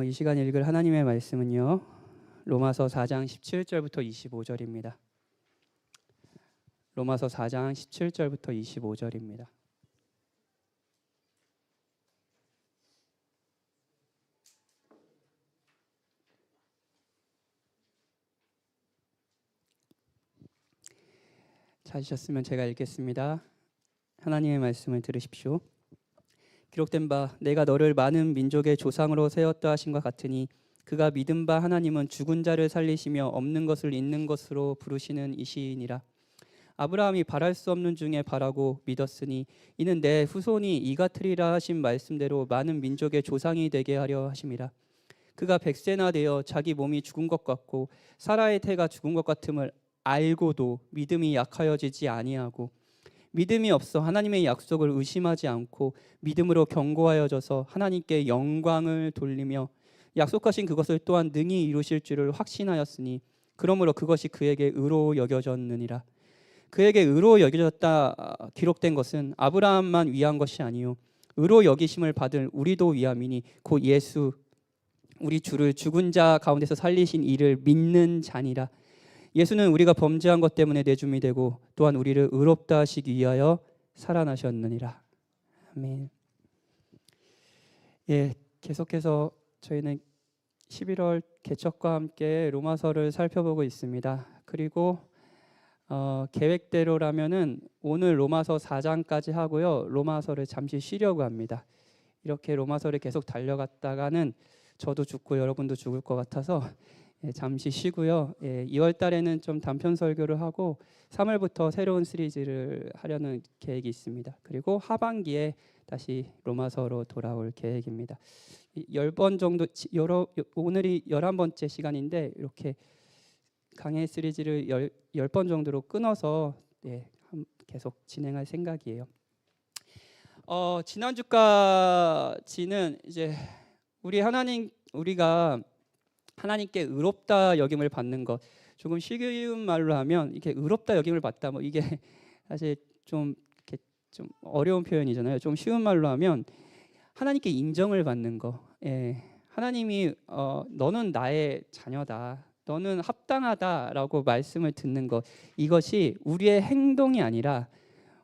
이 시간에 읽을 하나님의 말씀은요, 로마서 4장 17절부터 25절입니다. 로마서 4장 17절부터 25절입니다. 찾으셨으면 제가 읽겠습니다. 하나님의 말씀을 들으십시오. 기록된 바 내가 너를 많은 민족의 조상으로 세웠다 하신과 같으니 그가 믿은 바 하나님은 죽은 자를 살리시며 없는 것을 있는 것으로 부르시는 이시니라. 아브라함이 바랄 수 없는 중에 바라고 믿었으니 이는 내 후손이 이 같으리라 하신 말씀대로 많은 민족의 조상이 되게 하려 하심이라. 그가 100세나 되어 자기 몸이 죽은 것 같고 사라의 태가 죽은 것 같음을 알고도 믿음이 약하여지지 아니하고 믿음이 없어 하나님의 약속을 의심하지 않고 믿음으로 견고하여져서 하나님께 영광을 돌리며 약속하신 그것을 또한 능히 이루실 줄을 확신하였으니 그러므로 그것이 그에게 의로 여겨졌느니라. 그에게 의로 여겨졌다 기록된 것은 아브라함만 위한 것이 아니요 의로 여기심을 받을 우리도 위함이니 곧 예수 우리 주를 죽은 자 가운데서 살리신 이를 믿는 자니라. 예수는 우리가 범죄한 것 때문에 내줌이 되고 또한 우리를 의롭다 하시기 위하여 살아나셨느니라. 아멘. 계속해서 저희는 11월 개척과 함께 로마서를 살펴보고 있습니다. 그리고 계획대로라면은 오늘 로마서 4장까지 하고요. 로마서를 잠시 쉬려고 합니다. 이렇게 로마서를 계속 달려갔다가는 저도 죽고 여러분도 죽을 것 같아서 잠시 쉬고요. 2월 달에는 좀 단편 설교를 하고 3월부터 새로운 시리즈를 하려는 계획이 있습니다. 그리고 하반기에 다시 로마서로 돌아올 계획입니다. 10번 정도, 오늘이 11번째 시간인데 이렇게 강해 시리즈를 10번 정도로 끊어서 계속 진행할 생각이에요. 지난주까지는 이제 우리가 하나님께 의롭다 여김을 받는 것, 조금 쉬운 말로 하면 이렇게 의롭다 여김을 받다, 뭐 이게 사실 좀 어려운 표현이잖아요. 좀 쉬운 말로 하면 하나님께 인정을 받는 거. 하나님이 너는 나의 자녀다, 너는 합당하다라고 말씀을 듣는 것, 이것이 우리의 행동이 아니라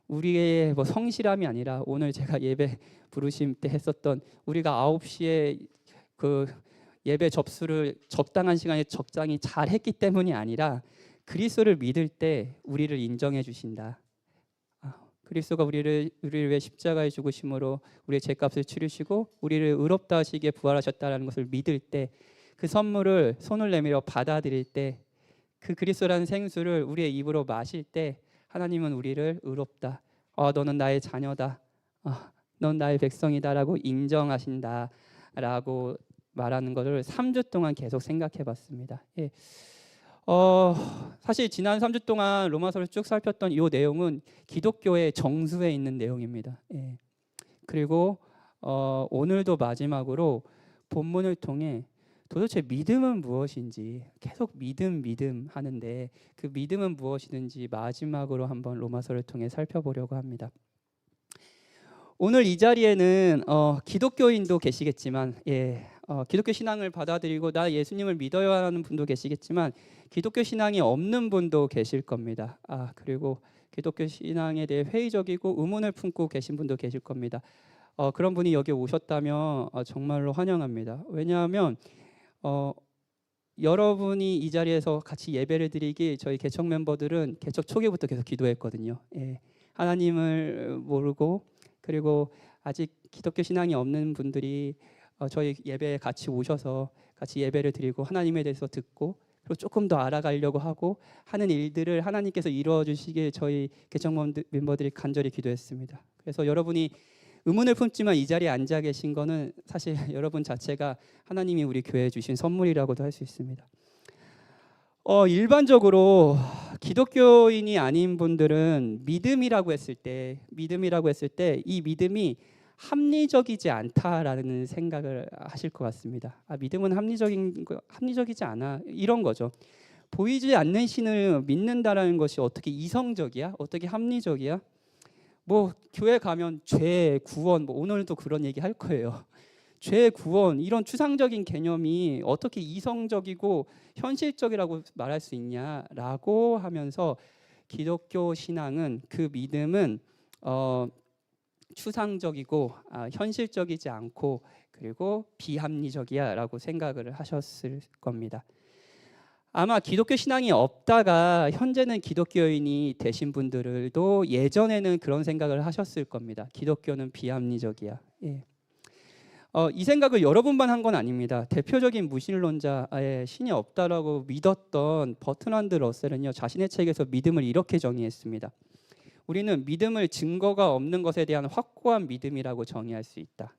우리의 뭐 성실함이 아니라 오늘 제가 예배 부르심 때 했었던 우리가 9시에 그 예배 접수를 적당한 시간에 적당히 잘 했기 때문이 아니라 그리스도를 믿을 때 우리를 인정해 주신다. 그리스도가 우리를 위해 십자가에 죽으심으로 우리의 죄값을 치르시고 우리를 의롭다 하시기에 부활하셨다는 것을 믿을 때, 그 선물을 손을 내밀어 받아들일 때, 그 그리스도라는 생수를 우리의 입으로 마실 때 하나님은 우리를 의롭다, 너는 나의 자녀다, 넌 나의 백성이다라고 인정하신다라고 말하는 것을 3주 동안 계속 생각해 봤습니다. 사실 지난 3주 동안 로마서를 쭉 살폈던 이 내용은 기독교의 정수에 있는 내용입니다. 그리고 오늘도 마지막으로 본문을 통해 도대체 믿음은 무엇인지, 계속 믿음 하는데 그 믿음은 무엇이든지 마지막으로 한번 로마서를 통해 살펴보려고 합니다. 오늘 이 자리에는 기독교인도 계시겠지만 기독교 신앙을 받아들이고 나 예수님을 믿어야 하는 분도 계시겠지만 기독교 신앙이 없는 분도 계실 겁니다. 그리고 기독교 신앙에 대해 회의적이고 의문을 품고 계신 분도 계실 겁니다. 그런 분이 여기 오셨다면 정말로 환영합니다. 왜냐하면 여러분이 이 자리에서 같이 예배를 드리기 저희 개척 멤버들은 개척 초기부터 계속 기도했거든요. 하나님을 모르고 그리고 아직 기독교 신앙이 없는 분들이 저희 예배에 같이 오셔서 같이 예배를 드리고 하나님에 대해서 듣고 그리고 조금 더 알아가려고 하고 하는 일들을 하나님께서 이루어 주시길 저희 개척 멤버들이 간절히 기도했습니다. 그래서 여러분이 의문을 품지만 이 자리에 앉아 계신 거는 사실 여러분 자체가 하나님이 우리 교회에 주신 선물이라고도 할 수 있습니다. 일반적으로 기독교인이 아닌 분들은 믿음이라고 했을 때 이 믿음이 합리적이지 않다라는 생각을 하실 것 같습니다. 믿음은 합리적이지 않아, 이런 거죠. 보이지 않는 신을 믿는다라는 것이 어떻게 이성적이야? 어떻게 합리적이야? 뭐 교회 가면 죄, 구원, 뭐 오늘도 그런 얘기 할 거예요. 죄 구원 이런 추상적인 개념이 어떻게 이성적이고 현실적이라고 말할 수 있냐라고 하면서 기독교 신앙은 그 믿음은 추상적이고 현실적이지 않고 그리고 비합리적이야라고 생각을 하셨을 겁니다. 아마 기독교 신앙이 없다가 현재는 기독교인이 되신 분들도 예전에는 그런 생각을 하셨을 겁니다. 기독교는 비합리적이야. 예. 이 생각을 여러분만 한 건 아닙니다. 대표적인 무신론자의 신이 없다라고 믿었던 버트란드 러셀은요, 자신의 책에서 믿음을 이렇게 정의했습니다. 우리는 믿음을 증거가 없는 것에 대한 확고한 믿음이라고 정의할 수 있다.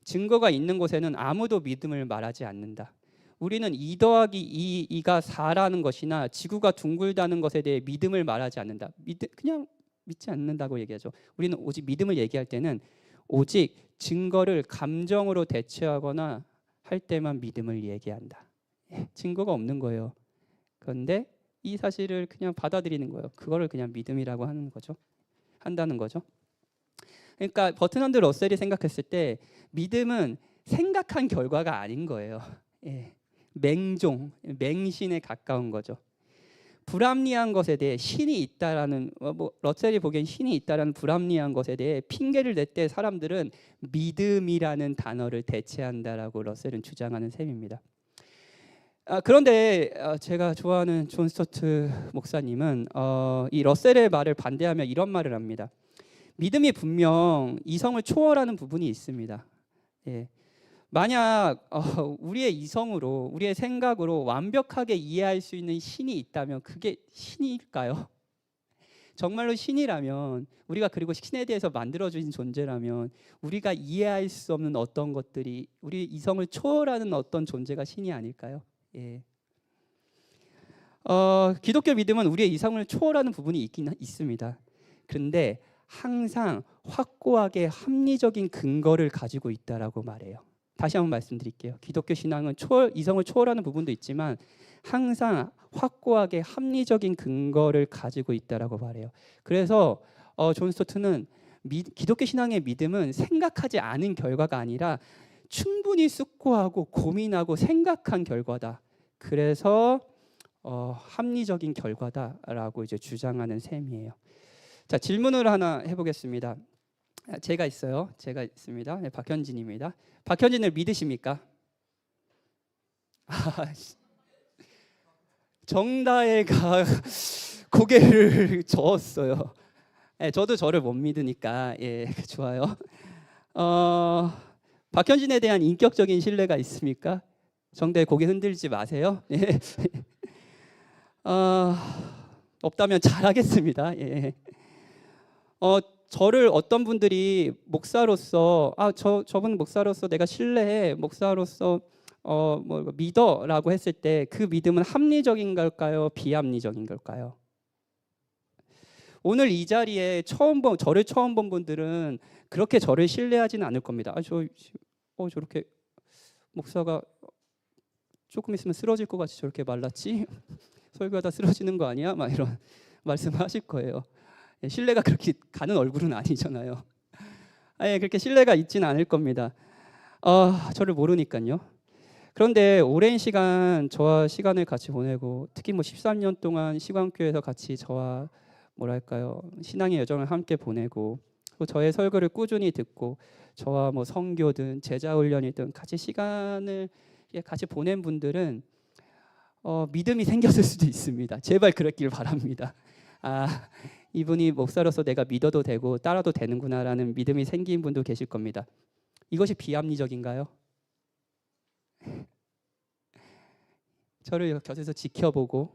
증거가 있는 곳에는 아무도 믿음을 말하지 않는다. 우리는 2 더하기 2가 4라는 것이나 지구가 둥글다는 것에 대해 믿음을 말하지 않는다. 그냥 믿지 않는다고 얘기하죠. 우리는 오직 믿음을 얘기할 때는 오직 증거를 감정으로 대체하거나 할 때만 믿음을 얘기한다. 증거가 없는 거예요. 그런데 이 사실을 그냥 받아들이는 거예요. 그거를 그냥 믿음이라고 한다는 거죠. 그러니까 버트란드 러셀이 생각했을 때 믿음은 생각한 결과가 아닌 거예요. 예. 맹신에 가까운 거죠. 불합리한 것에 대해 신이 있다라는 러셀이 보기엔 신이 있다라는 불합리한 것에 대해 핑계를 댈 때 사람들은 믿음이라는 단어를 대체한다라고 러셀은 주장하는 셈입니다. 그런데 제가 좋아하는 존 스토트 목사님은 이 러셀의 말을 반대하며 이런 말을 합니다. 믿음이 분명 이성을 초월하는 부분이 있습니다. 예. 만약 우리의 이성으로 우리의 생각으로 완벽하게 이해할 수 있는 신이 있다면 그게 신일까요? 정말로 신이라면 우리가 그리고 신에 대해서 만들어진 존재라면 우리가 이해할 수 없는 어떤 것들이 우리 이성을 초월하는 어떤 존재가 신이 아닐까요? 예. 기독교 믿음은 우리의 이성을 초월하는 부분이 있긴 있습니다. 그런데 항상 확고하게 합리적인 근거를 가지고 있다라고 말해요. 다시 한번 말씀드릴게요. 기독교 신앙은 이성을 초월하는 부분도 있지만 항상 확고하게 합리적인 근거를 가지고 있다라고 말해요. 그래서 존 스토트는 기독교 신앙의 믿음은 생각하지 않은 결과가 아니라 충분히 숙고하고 고민하고 생각한 결과다. 그래서 합리적인 결과다라고 이제 주장하는 셈이에요. 자, 질문을 하나 해보겠습니다. 제가 있습니다. 네, 박현진입니다. 박현진을 믿으십니까? 정다혜가 고개를 저었어요. 네, 저도 저를 못 믿으니까 좋아요. 박현진에 대한 인격적인 신뢰가 있습니까? 정다혜 고개 흔들지 마세요. 예. 없다면 잘하겠습니다. 예. 저를 어떤 분들이 목사로서 저분 목사로서 내가 신뢰해, 목사로서 믿어라고 했을 때 그 믿음은 합리적인 걸까요? 비합리적인 걸까요? 오늘 이 자리에 저를 처음 본 분들은 그렇게 저를 신뢰하지는 않을 겁니다. 저렇게 목사가 조금 있으면 쓰러질 것 같이 저렇게 말랐지? 설교하다 쓰러지는 거 아니야? 막 이런 말씀하실 거예요. 신뢰가 그렇게 가는 얼굴은 아니잖아요. 그렇게 신뢰가 있지는 않을 겁니다. 저를 모르니까요. 그런데 오랜 시간 저와 시간을 같이 보내고 특히 13년 동안 시광교회에서 같이 저와 신앙의 여정을 함께 보내고 또 저의 설교를 꾸준히 듣고 저와 선교든 제자 훈련이든 같이 시간을 같이 보낸 분들은 믿음이 생겼을 수도 있습니다. 제발 그랬길 바랍니다. 이분이 목사로서 내가 믿어도 되고 따라도 되는구나라는 믿음이 생긴 분도 계실 겁니다. 이것이 비합리적인가요? 저를 곁에서 지켜보고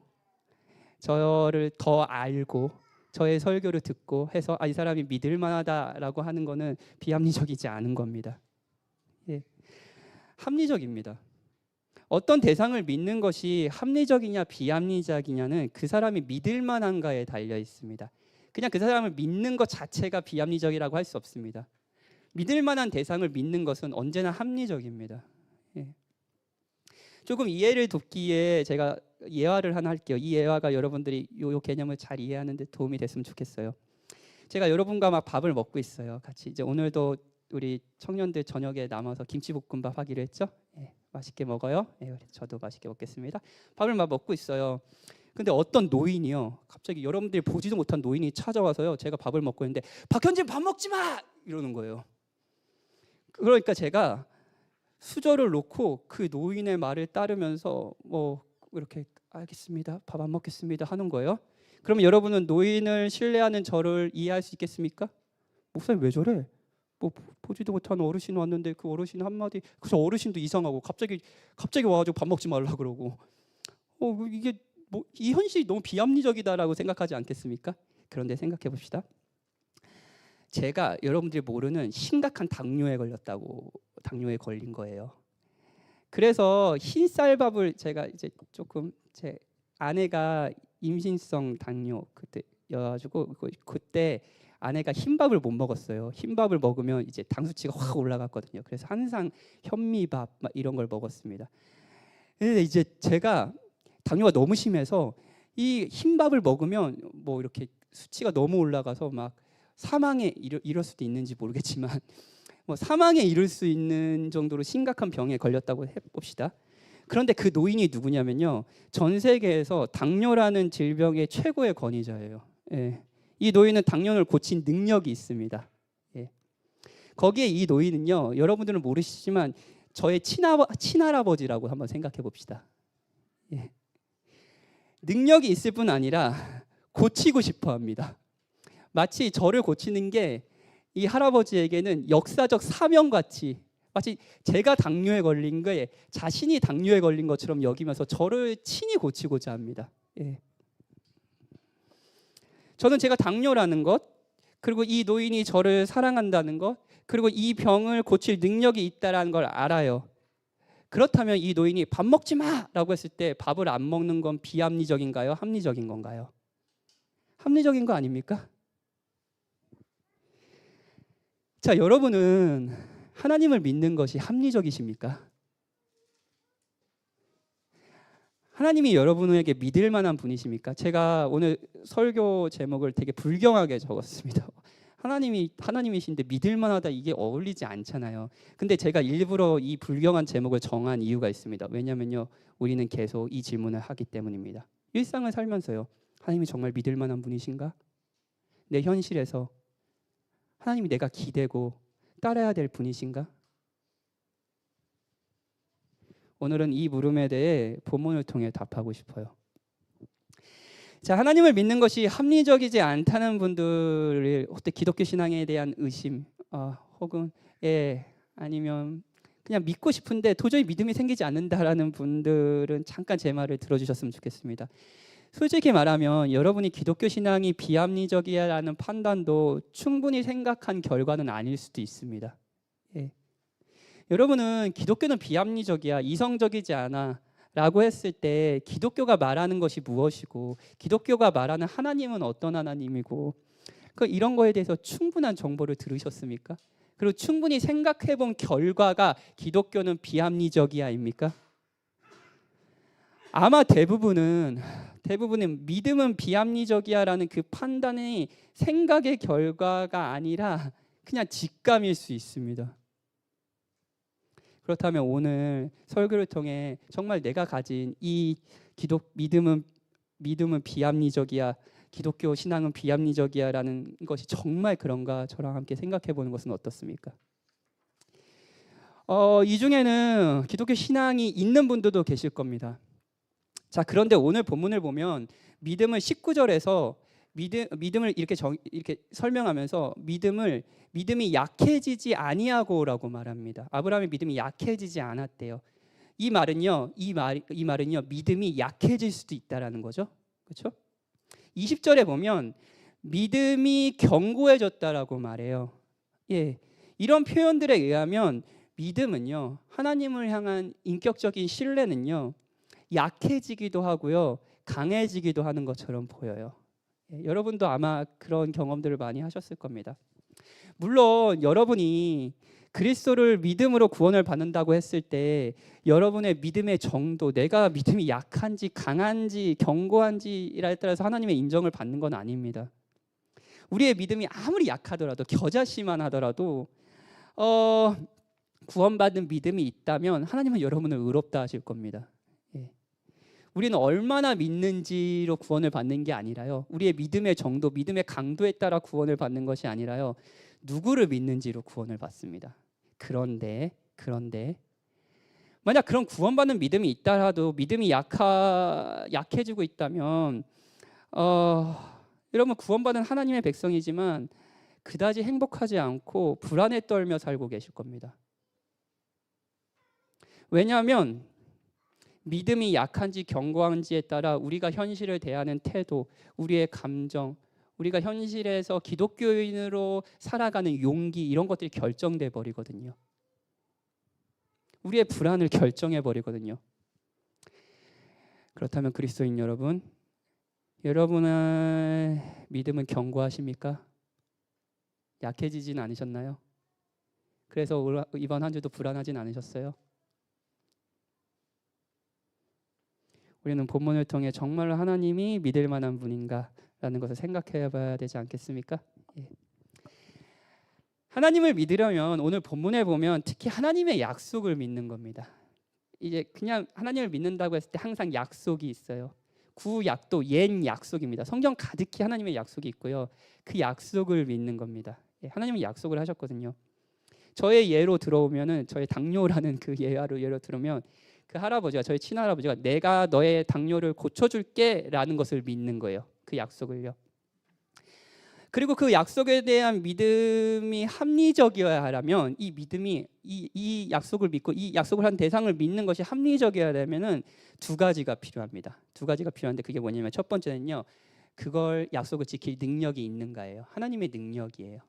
저를 더 알고 저의 설교를 듣고 해서 이 사람이 믿을 만하다라고 하는 것은 비합리적이지 않은 겁니다. 합리적입니다. 어떤 대상을 믿는 것이 합리적이냐 비합리적이냐는 그 사람이 믿을 만한가에 달려 있습니다. 그냥 그 사람을 믿는 것 자체가 비합리적이라고 할 수 없습니다. 믿을 만한 대상을 믿는 것은 언제나 합리적입니다. 조금 이해를 돕기에 제가 예화를 하나 할게요. 이 예화가 여러분들이 이 개념을 잘 이해하는 데 도움이 됐으면 좋겠어요. 제가 여러분과 막 밥을 먹고 있어요. 같이 이제 오늘도 우리 청년들 저녁에 남아서 김치볶음밥 하기로 했죠? 예, 맛있게 먹어요. 예, 저도 맛있게 먹겠습니다. 밥을 막 먹고 있어요. 근데 어떤 노인이요, 갑자기 여러분들이 보지도 못한 노인이 찾아와서요, 제가 밥을 먹고 있는데 박현진 밥 먹지 마! 이러는 거예요. 그러니까 제가 수저를 놓고 그 노인의 말을 따르면서 뭐 이렇게 알겠습니다, 밥 안 먹겠습니다 하는 거예요. 그러면 여러분은 노인을 신뢰하는 저를 이해할 수 있겠습니까? 목사님 왜 저래? 뭐 보지도 못한 어르신 왔는데 그 어르신 한마디, 그 어르신도 이상하고 갑자기 와가지고 밥 먹지 말라 그러고, 이게 뭐 이 현실이 너무 비합리적이다라고 생각하지 않겠습니까? 그런데 생각해 봅시다. 제가 여러분들이 모르는 심각한 당뇨에 걸린 거예요. 그래서 흰쌀밥을 제가 이제 조금, 제 아내가 임신성 당뇨 그때여가지고 그때 아내가 흰밥을 못 먹었어요. 흰밥을 먹으면 이제 당수치가 확 올라갔거든요. 그래서 항상 현미밥 막 이런 걸 먹었습니다. 근데 이제 제가 당뇨가 너무 심해서 이 흰밥을 먹으면 뭐 이렇게 수치가 너무 올라가서 막 사망에 이를 수도 있는지 모르겠지만 뭐 사망에 이를 수 있는 정도로 심각한 병에 걸렸다고 해봅시다. 그런데 그 노인이 누구냐면요, 전 세계에서 당뇨라는 질병의 최고의 권위자예요. 예. 이 노인은 당뇨를 고친 능력이 있습니다. 예. 거기에 이 노인은요, 여러분들은 모르시지만 저의 친할아버지라고 한번 생각해 봅시다. 예. 능력이 있을 뿐 아니라 고치고 싶어 합니다. 마치 저를 고치는 게 이 할아버지에게는 역사적 사명같이, 마치 제가 당뇨에 걸린 거에 자신이 당뇨에 걸린 것처럼 여기면서 저를 친히 고치고자 합니다. 예. 저는 제가 당뇨라는 것, 그리고 이 노인이 저를 사랑한다는 것, 그리고 이 병을 고칠 능력이 있다는 걸 알아요. 그렇다면 이 노인이 밥 먹지 마라고 했을 때 밥을 안 먹는 건 비합리적인가요? 합리적인 건가요? 합리적인 거 아닙니까? 자, 여러분은 하나님을 믿는 것이 합리적이십니까? 하나님이 여러분에게 믿을 만한 분이십니까? 제가 오늘 설교 제목을 되게 불경하게 적었습니다. 하나님이신데 믿을 만하다, 이게 어울리지 않잖아요. 근데 제가 일부러 이 불경한 제목을 정한 이유가 있습니다. 왜냐면요, 우리는 계속 이 질문을 하기 때문입니다. 일상을 살면서요, 하나님이 정말 믿을 만한 분이신가? 내 현실에서 하나님이 내가 기대고 따라야 될 분이신가? 오늘은 이 물음에 대해 본문을 통해 답하고 싶어요. 자, 하나님을 믿는 것이 합리적이지 않다는 분들을, 혹시 기독교 신앙에 대한 의심, 혹은 아니면 그냥 믿고 싶은데 도저히 믿음이 생기지 않는다라는 분들은 잠깐 제 말을 들어주셨으면 좋겠습니다. 솔직히 말하면 여러분이 기독교 신앙이 비합리적이라는 판단도 충분히 생각한 결과는 아닐 수도 있습니다. 예. 여러분은 기독교는 비합리적이야, 이성적이지 않아 라고 했을 때 기독교가 말하는 것이 무엇이고, 기독교가 말하는 하나님은 어떤 하나님이고, 이런 거에 대해서 충분한 정보를 들으셨습니까? 그리고 충분히 생각해 본 결과가 기독교는 비합리적이야입니까? 아마 대부분은 믿음은 비합리적이야라는 그 판단이 생각의 결과가 아니라 그냥 직감일 수 있습니다. 그렇다면 오늘 설교를 통해 정말 내가 가진 이 믿음은 비합리적이야, 기독교 신앙은 비합리적이야라는 것이 정말 그런가, 저랑 함께 생각해 보는 것은 어떻습니까? 이 중에는 기독교 신앙이 있는 분들도 계실 겁니다. 자, 그런데 오늘 본문을 보면 믿음을 19절에서 믿음을 이렇게 설명하면서 믿음이 약해지지 아니하고라고 말합니다. 아브라함의 믿음이 약해지지 않았대요. 이 말은요, 믿음이 약해질 수도 있다라는 거죠. 그렇죠? 20절에 보면 믿음이 견고해졌다라고 말해요. 예, 이런 표현들에 의하면 믿음은요, 하나님을 향한 인격적인 신뢰는요, 약해지기도 하고요, 강해지기도 하는 것처럼 보여요. 예, 여러분도 아마 그런 경험들을 많이 하셨을 겁니다. 물론 여러분이 그리스도를 믿음으로 구원을 받는다고 했을 때 여러분의 믿음의 정도, 내가 믿음이 약한지 강한지 견고한지에 따라서 하나님의 인정을 받는 건 아닙니다. 우리의 믿음이 아무리 약하더라도, 겨자씨만 하더라도 구원받는 믿음이 있다면 하나님은 여러분을 의롭다 하실 겁니다. 예. 우리는 얼마나 믿는지로 구원을 받는 게 아니라요. 우리의 믿음의 정도, 믿음의 강도에 따라 구원을 받는 것이 아니라요. 누구를 믿는지로 구원을 받습니다. 그런데 만약 그런 구원받는 믿음이 있다라도 믿음이 약해지고 있다면 여러분 구원받은 하나님의 백성이지만 그다지 행복하지 않고 불안에 떨며 살고 계실 겁니다. 왜냐하면 믿음이 약한지 견고한지에 따라 우리가 현실을 대하는 태도, 우리의 감정, 우리가 현실에서 기독교인으로 살아가는 용기 이런 것들이 결정돼 버리거든요. 우리의 불안을 결정해 버리거든요. 그렇다면 그리스도인 여러분, 여러분의 믿음은 견고하십니까? 약해지진 않으셨나요? 그래서 이번 한 주도 불안하진 않으셨어요? 우리는 본문을 통해 정말로 하나님이 믿을 만한 분인가라는 것을 생각해 봐야 되지 않겠습니까? 예. 하나님을 믿으려면 오늘 본문에 보면 특히 하나님의 약속을 믿는 겁니다. 이제 그냥 하나님을 믿는다고 했을 때 항상 약속이 있어요. 구약도 옛 약속입니다. 성경 가득히 하나님의 약속이 있고요. 그 약속을 믿는 겁니다. 예, 하나님은 약속을 하셨거든요. 저의 예로 들어오면은 저의 당뇨라는 그 예로 들으면 그 할아버지가 저희 친할아버지가 내가 너의 당뇨를 고쳐줄게라는 것을 믿는 거예요. 그 약속을요. 그리고 그 약속에 대한 믿음이 합리적이어야 하려면 이 믿음이 이 약속을 믿고 이 약속을 한 대상을 믿는 것이 합리적이어야 되면은 두 가지가 필요합니다. 두 가지가 필요한데 그게 뭐냐면 첫 번째는요. 그걸 약속을 지킬 능력이 있는가예요. 하나님의 능력이에요.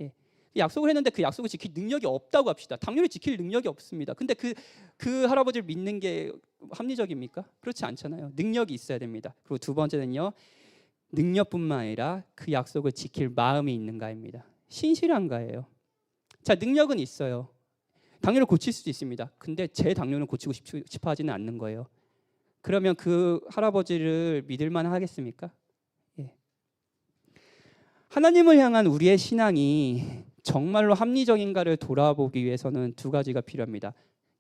예. 약속을 했는데 그 약속을 지킬 능력이 없다고 합시다. 당연히 지킬 능력이 없습니다. 근데 그 할아버지를 믿는 게 합리적입니까? 그렇지 않잖아요. 능력이 있어야 됩니다. 그리고 두 번째는요. 능력뿐만 아니라 그 약속을 지킬 마음이 있는가입니다. 신실한가예요. 자, 능력은 있어요. 당뇨를 고칠 수도 있습니다. 근데 제 당뇨는 고치고 싶어 하지는 않는 거예요. 그러면 그 할아버지를 믿을 만 하겠습니까? 예. 하나님을 향한 우리의 신앙이 정말로 합리적인가를 돌아보기 위해서는 두 가지가 필요합니다.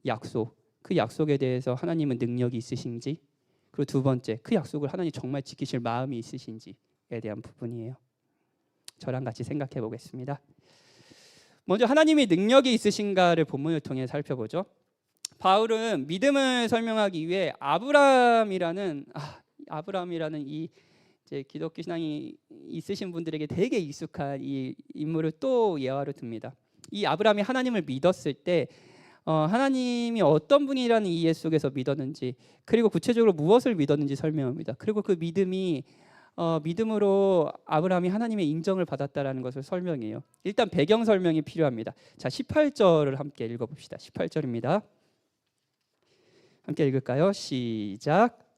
약속, 그 약속에 대해서 하나님은 능력이 있으신지, 그리고 두 번째, 그 약속을 하나님 정말 지키실 마음이 있으신지에 대한 부분이에요. 저랑 같이 생각해 보겠습니다. 먼저 하나님이 능력이 있으신가를 본문을 통해 살펴보죠. 바울은 믿음을 설명하기 위해 아브라함이라는 이 이제 기독교 신앙이 있으신 분들에게 되게 익숙한 이 인물을 또 예화로 듭니다. 이 아브라함이 하나님을 믿었을 때 하나님이 어떤 분이라는 이해 속에서 믿었는지, 그리고 구체적으로 무엇을 믿었는지 설명합니다. 그리고 그 믿음이 믿음으로 아브라함이 하나님의 인정을 받았다라는 것을 설명해요. 일단 배경 설명이 필요합니다. 자, 18절을 함께 읽어봅시다. 18절입니다. 함께 읽을까요? 시작.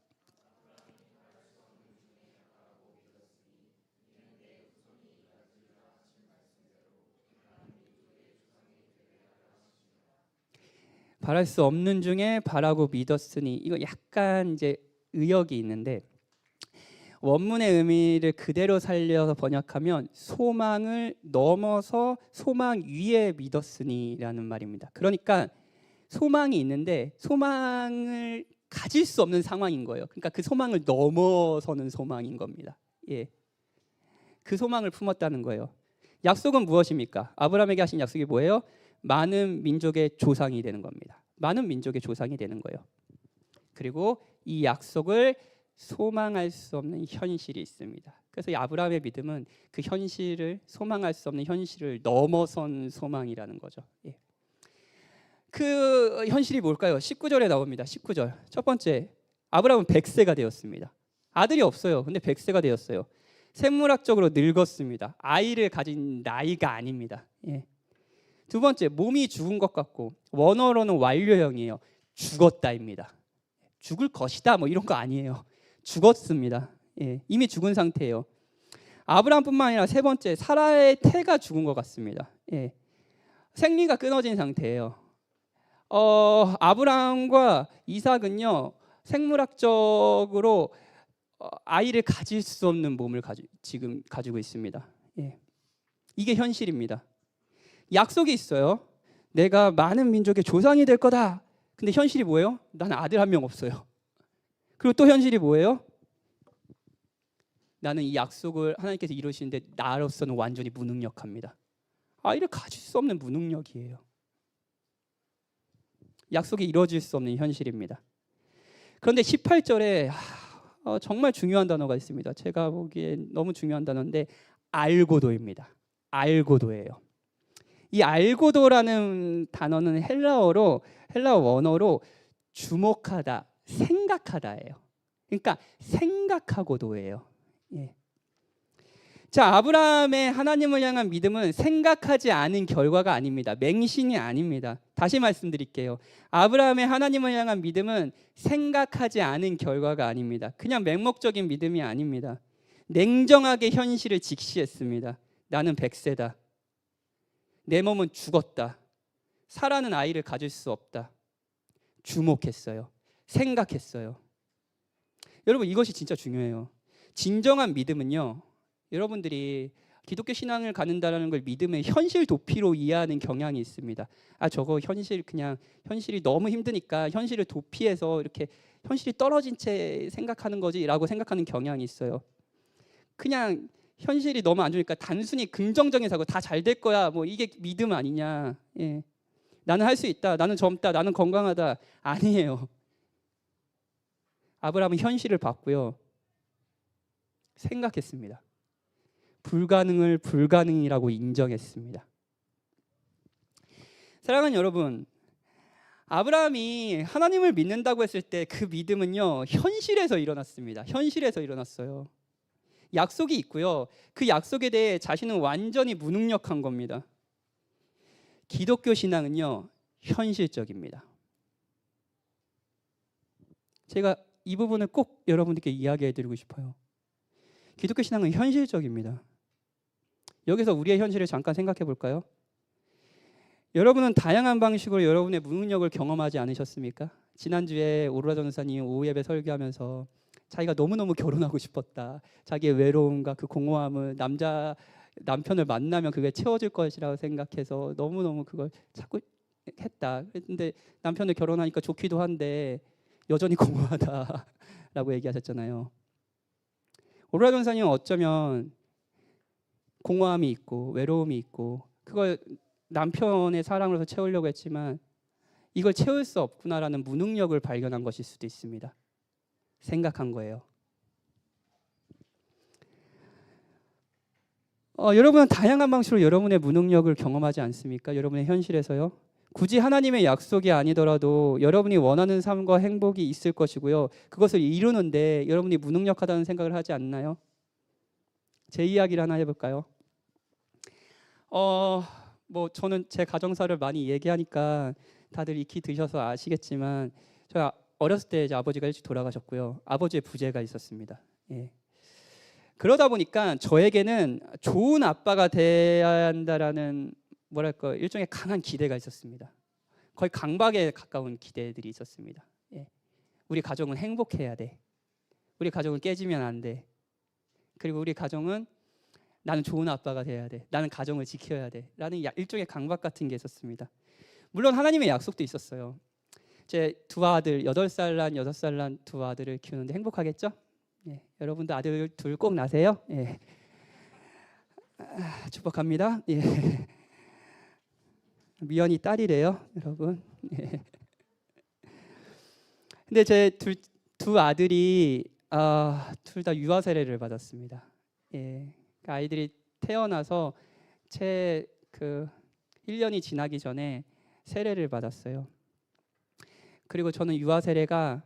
바랄 수 없는 중에 바라고 믿었으니, 이거 약간 이제 의역이 있는데 원문의 의미를 그대로 살려서 번역하면 소망을 넘어서 소망 위에 믿었으니라는 말입니다. 그러니까 소망이 있는데 소망을 가질 수 없는 상황인 거예요. 그러니까 그 소망을 넘어서는 소망인 겁니다. 예, 그 소망을 품었다는 거예요. 약속은 무엇입니까? 아브라함에게 하신 약속이 뭐예요? 많은 민족의 조상이 되는 겁니다. 많은 민족의 조상이 되는 거예요. 그리고 이 약속을 소망할 수 없는 현실이 있습니다. 그래서 이 아브라함의 믿음은 그 현실을, 소망할 수 없는 현실을 넘어선 소망이라는 거죠. 예. 그 현실이 뭘까요? 19절에 나옵니다. 19절. 첫 번째, 아브라함은 100세가 되었습니다. 아들이 없어요. 근데 100세가 되었어요. 생물학적으로 늙었습니다. 아이를 가진 나이가 아닙니다. 예. 두 번째, 몸이 죽은 것 같고, 원어로는 완료형이에요. 죽었다입니다. 죽을 것이다 뭐 이런 거 아니에요. 죽었습니다. 예, 이미 죽은 상태예요. 아브라함뿐만 아니라 세 번째, 사라의 태가 죽은 것 같습니다. 예, 생리가 끊어진 상태예요. 아브라함과 이삭은요, 생물학적으로 아이를 가질 수 없는 몸을 지금 가지고 있습니다. 예, 이게 현실입니다. 약속이 있어요. 내가 많은 민족의 조상이 될 거다. 근데 현실이 뭐예요? 나는 아들 한 명 없어요. 그리고 또 현실이 뭐예요? 나는 이 약속을 하나님께서 이루시는데 나로서는 완전히 무능력합니다. 아이를 가질 수 없는 무능력이에요. 약속이 이루어질 수 없는 현실입니다. 그런데 18절에 정말 중요한 단어가 있습니다. 제가 보기엔 너무 중요한 단어인데 알고도입니다. 알고도예요. 이 알고도라는 단어는 헬라어 원어로 주목하다, 생각하다예요. 그러니까 생각하고도예요. 예. 자, 아브라함의 하나님을 향한 믿음은 생각하지 않은 결과가 아닙니다. 맹신이 아닙니다. 다시 말씀드릴게요. 아브라함의 하나님을 향한 믿음은 생각하지 않은 결과가 아닙니다. 그냥 맹목적인 믿음이 아닙니다. 냉정하게 현실을 직시했습니다. 나는 100세다. 내 몸은 죽었다. 사라는 아이를 가질 수 없다. 주목했어요. 생각했어요. 여러분, 이것이 진짜 중요해요. 진정한 믿음은요, 여러분들이 기독교 신앙을 갖는다는 걸 믿음의 현실 도피로 이해하는 경향이 있습니다. 저거 현실이 너무 힘드니까 현실을 도피해서 이렇게 현실이 떨어진 채 생각하는 거지라고 생각하는 경향이 있어요. 그냥 현실이 너무 안 좋으니까 단순히 긍정적인 사고, 다 잘 될 거야, 뭐 이게 믿음 아니냐. 예. 나는 할 수 있다, 나는 젊다, 나는 건강하다. 아니에요. 아브라함은 현실을 봤고요, 생각했습니다. 불가능을 불가능이라고 인정했습니다. 사랑하는 여러분, 아브라함이 하나님을 믿는다고 했을 때 그 믿음은요, 현실에서 일어났습니다. 현실에서 일어났어요. 약속이 있고요, 그 약속에 대해 자신은 완전히 무능력한 겁니다. 기독교 신앙은요, 현실적입니다. 제가 이 부분을 꼭 여러분들께 이야기해드리고 싶어요. 기독교 신앙은 현실적입니다. 여기서 우리의 현실을 잠깐 생각해 볼까요? 여러분은 다양한 방식으로 여러분의 무능력을 경험하지 않으셨습니까? 지난주에 오로라 전사님 오후 예배 설교하면서 자기가 너무너무 결혼하고 싶었다. 자기의 외로움과 그 공허함을 남편을 만나면 그게 채워질 것이라고 생각해서 너무너무 그걸 찾고 했다. 그런데 남편을 결혼하니까 좋기도 한데 여전히 공허하다라고 얘기하셨잖아요. 오로라 전사님은 어쩌면 공허함이 있고 외로움이 있고 그걸 남편의 사랑으로서 채우려고 했지만 이걸 채울 수 없구나라는 무능력을 발견한 것일 수도 있습니다. 생각한 거예요. 여러분은 다양한 방식으로 여러분의 무능력을 경험하지 않습니까? 여러분의 현실에서요. 굳이 하나님의 약속이 아니더라도 여러분이 원하는 삶과 행복이 있을 것이고요, 그것을 이루는데 여러분이 무능력하다는 생각을 하지 않나요? 제 이야기를 하나 해볼까요? 저는 제 가정사를 많이 얘기하니까 다들 익히 드셔서 아시겠지만 제가 어렸을 때 이제 아버지가 일찍 돌아가셨고요, 아버지의 부재가 있었습니다. 예. 그러다 보니까 저에게는 좋은 아빠가 돼야 한다라는 뭐랄까 일종의 강한 기대가 있었습니다. 거의 강박에 가까운 기대들이 있었습니다. 예. 우리 가정은 행복해야 돼. 우리 가정은 깨지면 안 돼. 그리고 우리 가정은 나는 좋은 아빠가 돼야 돼. 나는 가정을 지켜야 돼. 라는 일종의 강박 같은 게 있었습니다. 물론 하나님의 약속도 있었어요. 제 두 아들, 8살 난 6살 난 두 아들을 키우는데 행복하겠죠? 예, 여러분도 아들 둘 꼭 낳으세요. 예. 축복합니다. 예. 미연이 딸이래요, 여러분. 예. 근데 제 두 아들이 둘 다 유아 세례를 받았습니다. 예. 아이들이 태어나서 채 1년이 지나기 전에 세례를 받았어요. 그리고 저는 유아 세례가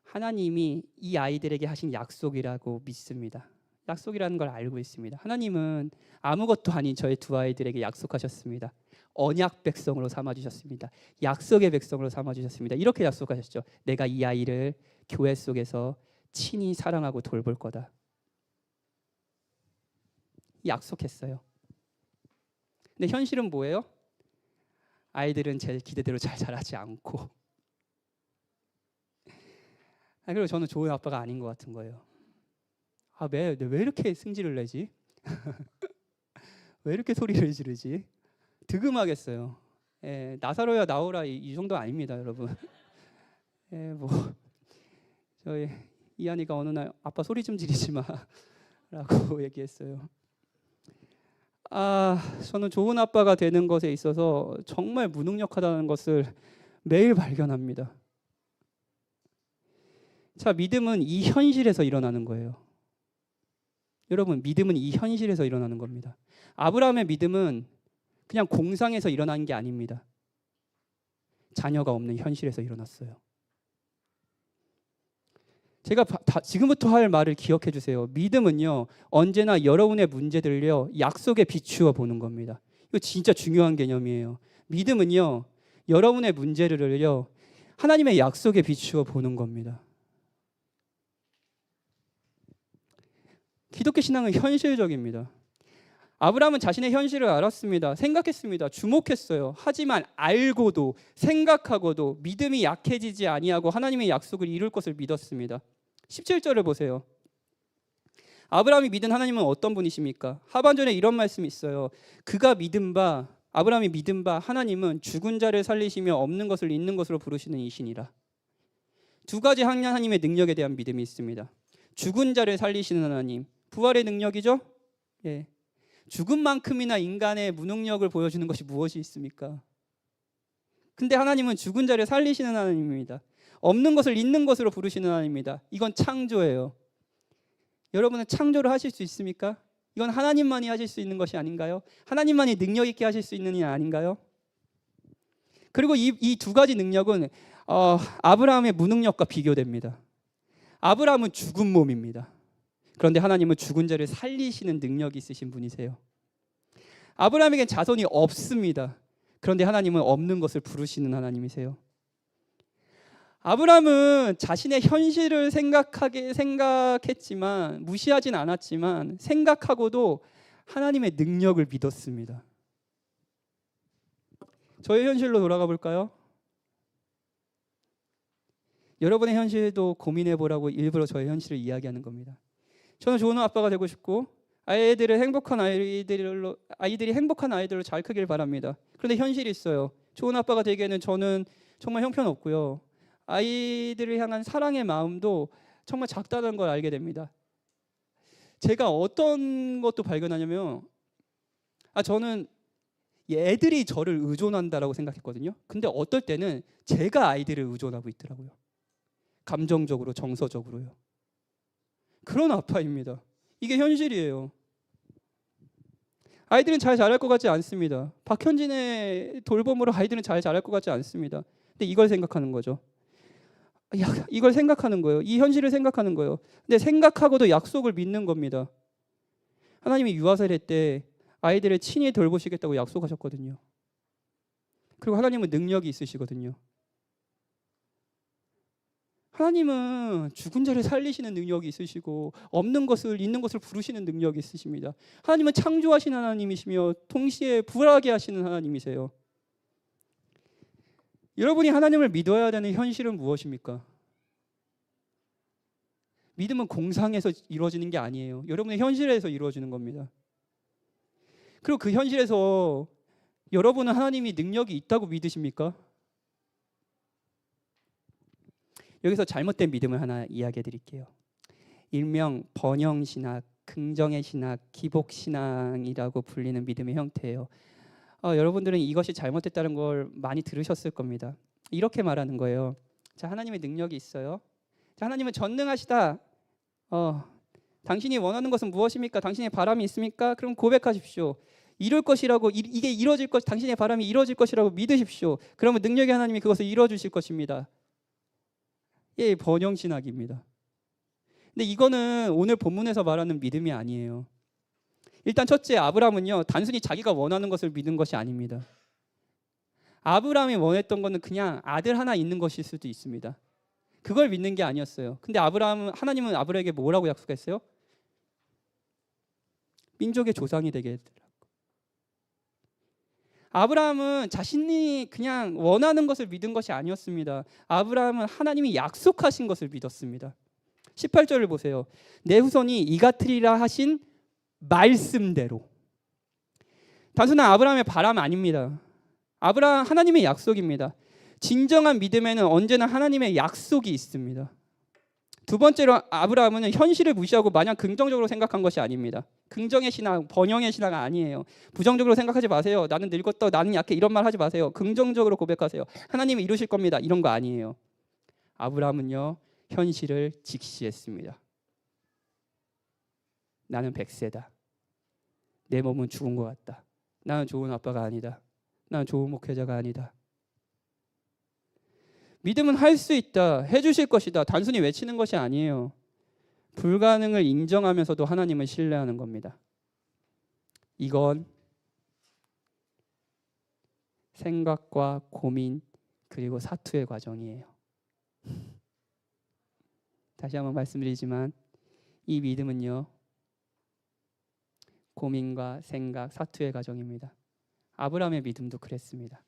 하나님이 이 아이들에게 하신 약속이라고 믿습니다. 약속이라는 걸 알고 있습니다. 하나님은 아무것도 아닌 저의 두 아이들에게 약속하셨습니다. 언약 백성으로 삼아주셨습니다. 약속의 백성으로 삼아주셨습니다. 이렇게 약속하셨죠. 내가 이 아이를 교회 속에서 친히 사랑하고 돌볼 거다. 약속했어요. 근데 현실은 뭐예요? 아이들은 제 기대대로 잘 자라지 않고, 그리고 저는 좋은 아빠가 아닌 것 같은 거예요. 왜 이렇게 승질을 내지? 왜 이렇게 소리를 지르지? 득음하겠어요. 나사로야 나오라 이 정도 아닙니다, 여러분. 뭐 저희 이한이가 어느 날 아빠 소리 좀 지르지 마라고 얘기했어요. 저는 좋은 아빠가 되는 것에 있어서 정말 무능력하다는 것을 매일 발견합니다. 자, 믿음은 이 현실에서 일어나는 거예요. 여러분, 믿음은 이 현실에서 일어나는 겁니다. 아브라함의 믿음은 그냥 공상에서 일어난 게 아닙니다. 자녀가 없는 현실에서 일어났어요. 제가 지금부터 할 말을 기억해 주세요. 믿음은요, 언제나 여러분의 문제들을요, 약속에 비추어 보는 겁니다. 이거 진짜 중요한 개념이에요. 믿음은요, 여러분의 문제들을요, 하나님의 약속에 비추어 보는 겁니다. 기독교 신앙은 현실적입니다. 아브라함은 자신의 현실을 알았습니다. 생각했습니다. 주목했어요. 하지만 알고도 생각하고도 믿음이 약해지지 아니하고 하나님의 약속을 이룰 것을 믿었습니다. 17절을 보세요. 아브라함이 믿은 하나님은 어떤 분이십니까? 하반절에 이런 말씀이 있어요. 아브라함이 믿은 바 하나님은 죽은 자를 살리시며 없는 것을 있는 것으로 부르시는 이시니라. 두 가지 하나님의 능력에 대한 믿음이 있습니다. 죽은 자를 살리시는 하나님, 부활의 능력이죠? 예. 죽음만큼이나 인간의 무능력을 보여주는 것이 무엇이 있습니까? 근데 하나님은 죽은 자를 살리시는 하나님입니다. 없는 것을 있는 것으로 부르시는 하나님입니다. 이건 창조예요. 여러분은 창조를 하실 수 있습니까? 이건 하나님만이 하실 수 있는 것이 아닌가요? 하나님만이 능력 있게 하실 수 있는 일 아닌가요? 그리고 이 두 가지 능력은 아브라함의 무능력과 비교됩니다. 아브라함은 죽은 몸입니다. 그런데 하나님은 죽은 자를 살리시는 능력이 있으신 분이세요. 아브라함에겐 자손이 없습니다. 그런데 하나님은 없는 것을 부르시는 하나님이세요. 아브라함은 자신의 현실을 생각했지만 무시하진 않았지만 생각하고도 하나님의 능력을 믿었습니다. 저의 현실로 돌아가 볼까요? 여러분의 현실도 고민해 보라고 일부러 저의 현실을 이야기하는 겁니다. 저는 좋은 아빠가 되고 싶고 아이들이 행복한 아이들로 잘 크길 바랍니다. 그런데 현실이 있어요. 좋은 아빠가 되기에는 저는 정말 형편없고요. 아이들을 향한 사랑의 마음도 정말 작다는 걸 알게 됩니다. 제가 어떤 것도 발견하냐면 저는 애들이 저를 의존한다라고 생각했거든요. 근데 어떨 때는 제가 아이들을 의존하고 있더라고요. 감정적으로, 정서적으로요. 그런 아빠입니다. 이게 현실이에요. 아이들은 잘 자랄 것 같지 않습니다. 박현진의 돌봄으로 아이들은 잘 자랄 것 같지 않습니다. 근데 이걸 생각하는 거죠. 이걸 생각하는 거예요. 이 현실을 생각하는 거예요. 근데 생각하고도 약속을 믿는 겁니다. 하나님이 유아세례 때 아이들을 친히 돌보시겠다고 약속하셨거든요. 그리고 하나님은 능력이 있으시거든요. 하나님은 죽은 자를 살리시는 능력이 있으시고 없는 것을 있는 것을 부르시는 능력이 있으십니다. 하나님은 창조하시는 하나님이시며 동시에 부활하게 하시는 하나님이세요. 여러분이 하나님을 믿어야 되는 현실은 무엇입니까? 믿음은 공상에서 이루어지는 게 아니에요. 여러분의 현실에서 이루어지는 겁니다. 그리고 그 현실에서 여러분은 하나님이 능력이 있다고 믿으십니까? 여기서 잘못된 믿음을 하나 이야기해 드릴게요. 일명 번영신학, 긍정의 신학, 기복신앙이라고 불리는 믿음의 형태예요. 여러분들은 이것이 잘못됐다는 걸 많이 들으셨을 겁니다. 이렇게 말하는 거예요. 자, 하나님의 능력이 있어요. 자, 하나님은 전능하시다. 당신이 원하는 것은 무엇입니까? 당신의 바람이 있습니까? 그럼 고백하십시오. 이룰 것이라고 이게 이루어질 것, 당신의 바람이 이루어질 것이라고 믿으십시오. 그러면 능력의 하나님이 그것을 이루어 주실 것입니다. 예, 번영신학입니다. 근데 이거는 오늘 본문에서 말하는 믿음이 아니에요. 일단 첫째, 아브라함은요, 단순히 자기가 원하는 것을 믿은 것이 아닙니다. 아브라함이 원했던 것은 그냥 아들 하나 있는 것일 수도 있습니다. 그걸 믿는 게 아니었어요. 근데 하나님은 아브라함에게 뭐라고 약속했어요? 민족의 조상이 되게 했더라고요. 아브라함은 자신이 그냥 원하는 것을 믿은 것이 아니었습니다. 아브라함은 하나님이 약속하신 것을 믿었습니다. 18절을 보세요. 내 후손이 이 같으리라 하신 말씀대로. 단순한 아브라함의 바람 아닙니다. 하나님의 약속입니다. 진정한 믿음에는 언제나 하나님의 약속이 있습니다. 두 번째로 아브라함은 현실을 무시하고 마냥 긍정적으로 생각한 것이 아닙니다. 긍정의 신앙, 번영의 신앙 아니에요. 부정적으로 생각하지 마세요. 나는 늙었다, 나는 약해, 이런 말 하지 마세요. 긍정적으로 고백하세요. 하나님이 이루실 겁니다. 이런 거 아니에요. 아브라함은요, 현실을 직시했습니다. 나는 100세다. 내 몸은 죽은 것 같다. 나는 좋은 아빠가 아니다. 나는 좋은 목회자가 아니다. 믿음은 할 수 있다. 해주실 것이다. 단순히 외치는 것이 아니에요. 불가능을 인정하면서도 하나님을 신뢰하는 겁니다. 이건 생각과 고민 그리고 사투의 과정이에요. 다시 한번 말씀드리지만 이 믿음은요, 고민과 생각, 사투의 과정입니다. 아브라함의 믿음도 그랬습니다.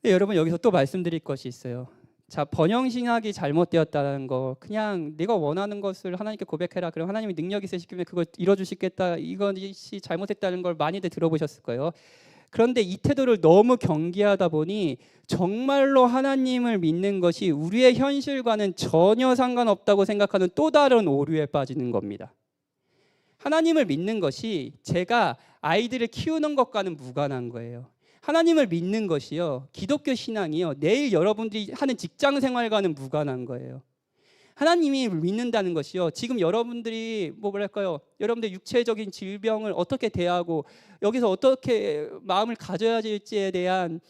네, 여러분 여기서 또 말씀드릴 것이 있어요. 자, 번영신학이 잘못되었다는 거, 그냥 네가 원하는 것을 하나님께 고백해라. 그럼 하나님이 능력 있으시기에 그걸 이뤄주시겠다. 이것이 잘못했다는 걸 많이들 들어보셨을 거예요. 그런데 이 태도를 너무 경계하다 보니 정말로 하나님을 믿는 것이 우리의 현실과는 전혀 상관없다고 생각하는 또 다른 오류에 빠지는 겁니다. 하나님을 믿는 것이 제가 아이들을 키우는 것과는 무관한 거예요. 하나님을 믿는 것이요, 기독교 신앙이요, 내일 여러분들이 하는 직장 생활과는 무관한 거예요. 하나님이 믿는다는 것이요, 지금 여러분들이 여러분들 육체적인 질병을 어떻게 대하고 여기서 어떻게 마음을 가져야 될지에 대한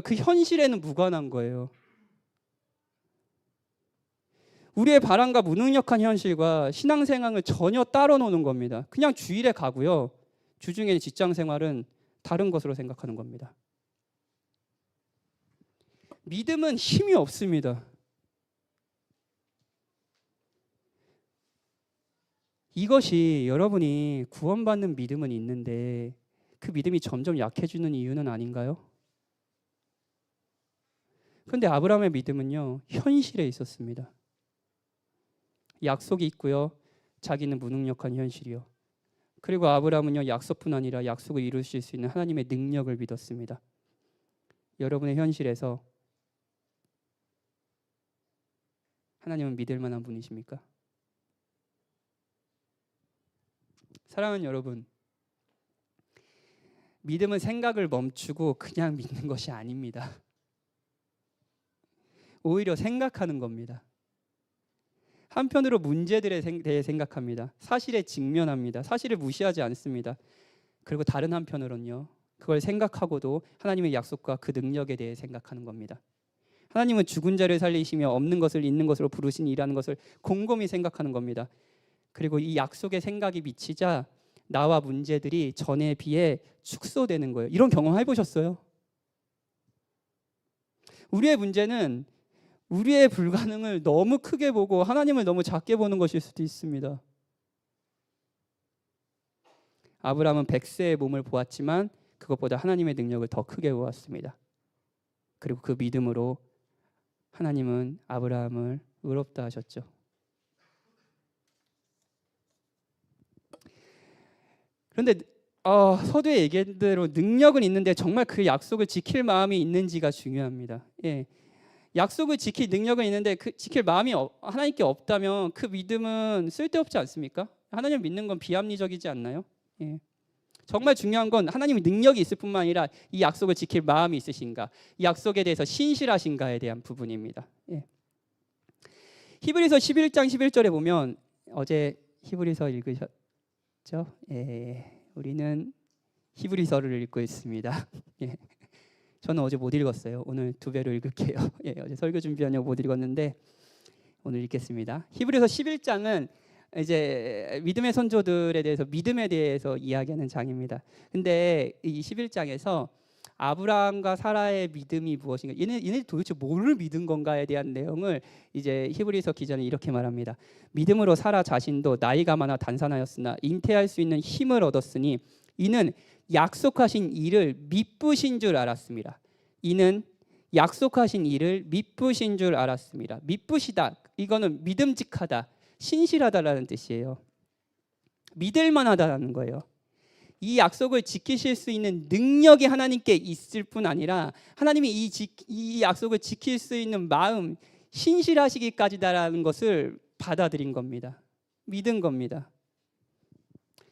그 현실에는 무관한 거예요. 우리의 바람과 무능력한 현실과 신앙생활을 전혀 따로 노는 겁니다. 그냥 주일에 가고요, 주중에 직장 생활은 다른 것으로 생각하는 겁니다. 믿음은 힘이 없습니다. 이것이 여러분이 구원받는 믿음은 있는데 그 믿음이 점점 약해지는 이유는 아닌가요? 그런데 아브라함의 믿음은요, 현실에 있었습니다. 약속이 있고요, 자기는 무능력한 현실이요. 그리고 아브라함은요, 약속뿐 아니라 약속을 이루실 수 있는 하나님의 능력을 믿었습니다. 여러분의 현실에서 하나님은 믿을 만한 분이십니까? 사랑하는 여러분, 믿음은 생각을 멈추고 그냥 믿는 것이 아닙니다. 오히려 생각하는 겁니다. 한편으로 문제들에 대해 생각합니다. 사실에 직면합니다. 사실을 무시하지 않습니다. 그리고 다른 한편으로는요, 그걸 생각하고도 하나님의 약속과 그 능력에 대해 생각하는 겁니다. 하나님은 죽은 자를 살리시며 없는 것을 있는 것으로 부르신 이라는 것을 곰곰이 생각하는 겁니다. 그리고 이 약속의 생각이 미치자 나와 문제들이 전에 비해 축소되는 거예요. 이런 경험 해보셨어요? 우리의 문제는 우리의 불가능을 너무 크게 보고 하나님을 너무 작게 보는 것일 수도 있습니다. 아브라함은 100세의 몸을 보았지만 그것보다 하나님의 능력을 더 크게 보았습니다. 그리고 그 믿음으로 하나님은 아브라함을 의롭다 하셨죠. 그런데 서두에 얘기한 대로 능력은 있는데 정말 그 약속을 지킬 마음이 있는지가 중요합니다. 예. 약속을 지킬 능력은 있는데 그 지킬 마음이 하나님께 없다면 그 믿음은 쓸데없지 않습니까? 하나님 믿는 건 비합리적이지 않나요? 예. 정말 중요한 건 하나님의 능력이 있을 뿐만 아니라 이 약속을 지킬 마음이 있으신가, 이 약속에 대해서 신실하신가에 대한 부분입니다. 예. 히브리서 11장 11절에 보면, 어제 히브리서 읽으셨죠? 예. 우리는 히브리서를 읽고 있습니다. 예. 저는 어제 못 읽었어요. 오늘 2배로 읽을게요. 예, 어제 설교 준비하냐고 못 읽었는데 오늘 읽겠습니다. 히브리서 11장은 이제 믿음의 선조들에 대해서, 믿음에 대해서 이야기하는 장입니다. 근데 이 11장에서 아브라함과 사라의 믿음이 무엇인가, 얘네 도대체 뭐를 믿은 건가에 대한 내용을 이제 히브리서 기자는 이렇게 말합니다. 믿음으로 사라 자신도 나이가 많아 단산하였으나 잉태할 수 있는 힘을 얻었으니 이는 약속하신 일을 미쁘신 줄 알았습니다. 이는 약속하신 일을 미쁘신 줄 알았습니다. 미쁘시다, 이거는 믿음직하다, 신실하다라는 뜻이에요. 믿을 만하다라는 거예요. 이 약속을 지키실 수 있는 능력이 하나님께 있을 뿐 아니라 하나님이 이 약속을 지킬 수 있는 마음, 신실하시기까지다라는 것을 받아들인 겁니다. 믿은 겁니다.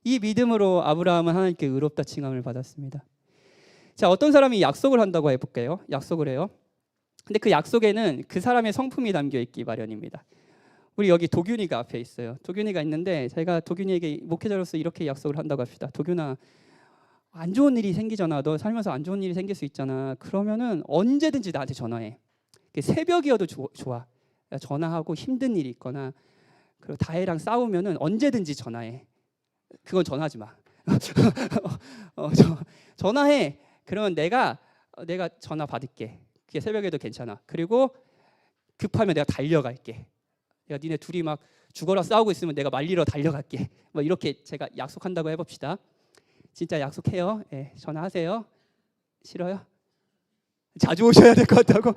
이 믿음으로 아브라함은 하나님께 의롭다 칭함을 받았습니다. 자, 어떤 사람이 약속을 한다고 해볼게요. 약속을 해요. 근데 그 약속에는 그 사람의 성품이 담겨 있기 마련입니다. 우리 여기 도균이가 앞에 있어요. 도균이가 있는데 제가 도균이에게 목회자로서 이렇게 약속을 한다고 합시다. 도균아, 안 좋은 일이 생기잖아. 너 살면서 안 좋은 일이 생길 수 있잖아. 그러면은 언제든지 나한테 전화해. 새벽이어도 좋아. 전화하고 힘든 일이 있거나 그리고 다혜랑 싸우면은 언제든지 전화해. 그건 전화하지 마. 전화해. 그러면 내가 전화 받을게. 그게 새벽에도 괜찮아. 그리고 급하면 내가 달려갈게. 내가 니네 둘이 막 죽어라 싸우고 있으면 내가 말리러 달려갈게. 뭐 이렇게 제가 약속한다고 해봅시다. 진짜 약속해요. 예, 전화하세요. 싫어요? 자주 오셔야 될 것 같다고.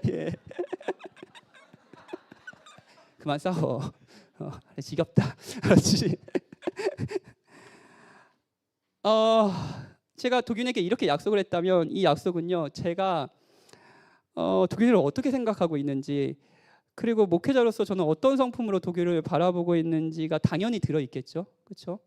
예. 그만 싸워. 지겹다. 그렇지. 제가 도균에게 이렇게 약속을 했다면 이 약속은요, 제가 도균을 어떻게 생각하고 있는지, 그리고 목회자로서 저는 어떤 성품으로 도균을 바라보고 있는지가 당연히 들어있겠죠. 그렇죠?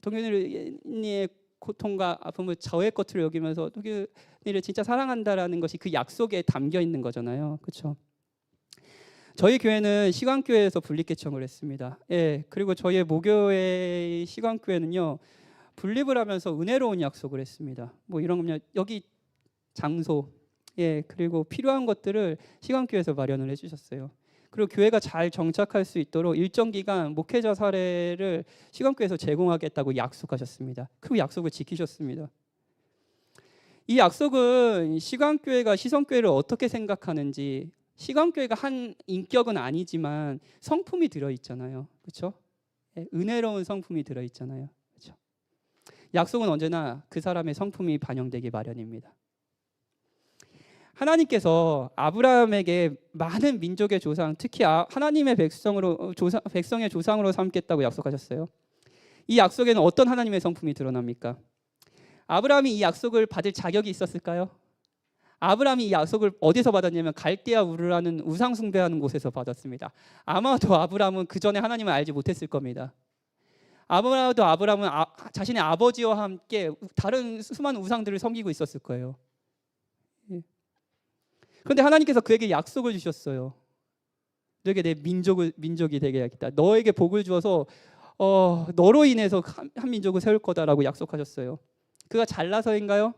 도균이의 고통과 아픔을 저의 것으로 여기면서 도균이를 진짜 사랑한다라는 것이 그 약속에 담겨 있는 거잖아요. 그렇죠? 저희 교회는 시간교회에서 분립개청을 했습니다. 예, 그리고 저희 모교의 시간교회는요, 분립을 하면서 은혜로운 약속을 했습니다. 뭐 이런 거면 여기 장소, 예, 그리고 필요한 것들을 시간교회에서 마련을 해주셨어요. 그리고 교회가 잘 정착할 수 있도록 일정 기간 목회자 사례를 시간교회에서 제공하겠다고 약속하셨습니다. 그 약속을 지키셨습니다. 이 약속은 시간교회가 시성교회를 어떻게 생각하는지, 시간교회가 한 인격은 아니지만 성품이 들어있잖아요. 그렇죠? 예, 은혜로운 성품이 들어있잖아요. 그렇죠? 약속은 언제나 그 사람의 성품이 반영되기 마련입니다. 하나님께서 아브라함에게 많은 민족의 조상, 특히 하나님의 백성의 조상으로 삼겠다고 약속하셨어요. 이 약속에는 어떤 하나님의 성품이 드러납니까? 아브라함이 이 약속을 받을 자격이 있었을까요? 아브라함이 이 약속을 어디서 받았냐면 갈대아 우르라는 우상 숭배하는 곳에서 받았습니다. 아마도 아브라함은 그 전에 하나님을 알지 못했을 겁니다. 아마도 아브라함은 자신의 아버지와 함께 다른 수많은 우상들을 섬기고 있었을 거예요. 그런데 하나님께서 그에게 약속을 주셨어요. 너에게 내 민족이 되게 하겠다. 너에게 복을 주어서 너로 인해서 한 민족을 세울 거다라고 약속하셨어요. 그가 잘나서인가요?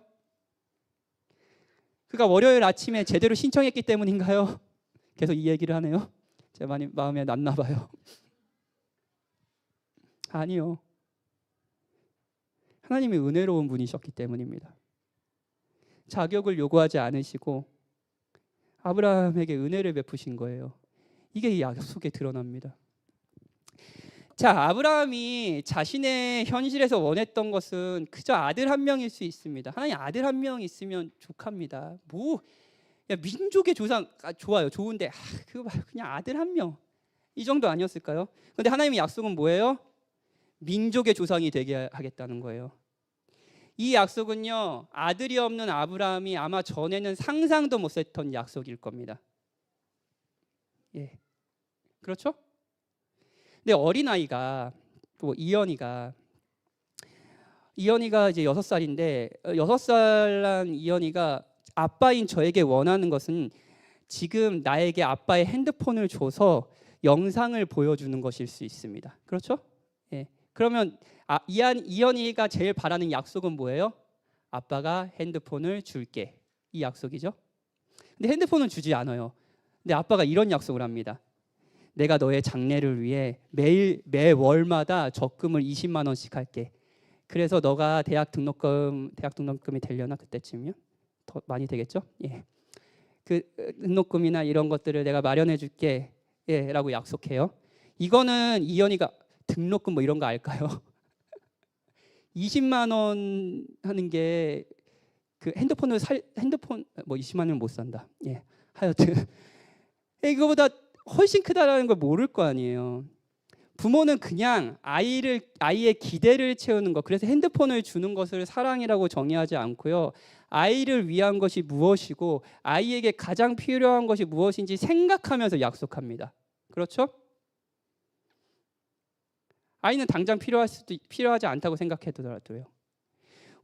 그가 월요일 아침에 제대로 신청했기 때문인가요? 계속 이 얘기를 하네요. 제 많이 마음에 났나 봐요. 아니요. 하나님이 은혜로운 분이셨기 때문입니다. 자격을 요구하지 않으시고 아브라함에게 은혜를 베푸신 거예요. 이게 이 약속에 드러납니다. 자, 아브라함이 자신의 현실에서 원했던 것은 그저 아들 한 명일 수 있습니다. 하나님 아들 한 명 있으면 족합니다. 민족의 조상 좋아요, 좋은데 그거 말고 그냥 아들 한 명, 이 정도 아니었을까요? 그런데 하나님의 약속은 뭐예요? 민족의 조상이 되게 하겠다는 거예요. 이 약속은요, 아들이 없는 아브라함이 아마 전에는 상상도 못했던 약속일 겁니다. 예, 그렇죠? 근데 어린아이가 또 이현이가 이제 6살인데 6살난 이현이가 아빠인 저에게 원하는 것은 지금 나에게 아빠의 핸드폰을 줘서 영상을 보여주는 것일 수 있습니다. 그렇죠? 예. 그러면 이현이가 제일 바라는 약속은 뭐예요? 아빠가 핸드폰을 줄게. 이 약속이죠. 근데 핸드폰은 주지 않아요. 근데 아빠가 이런 약속을 합니다. 내가 너의 장래를 위해 매월마다 적금을 20만 원씩 할게. 그래서 너가 대학 등록금이 되려나 그때쯤이면 더 많이 되겠죠? 예. 그 등록금이나 이런 것들을 내가 마련해 줄게. 예, 라고 약속해요. 이거는 이현이가 등록금 뭐 이런 거 알까요? 20만 원 하는 게 그 핸드폰 뭐 20만 원은 못 산다. 예. 하여튼 이거보다 훨씬 크다라는 걸 모를 거 아니에요. 부모는 그냥 아이의 기대를 채우는 것, 그래서 핸드폰을 주는 것을 사랑이라고 정의하지 않고요. 아이를 위한 것이 무엇이고 아이에게 가장 필요한 것이 무엇인지 생각하면서 약속합니다. 그렇죠? 아이는 당장 필요하지 않다고 생각해도요.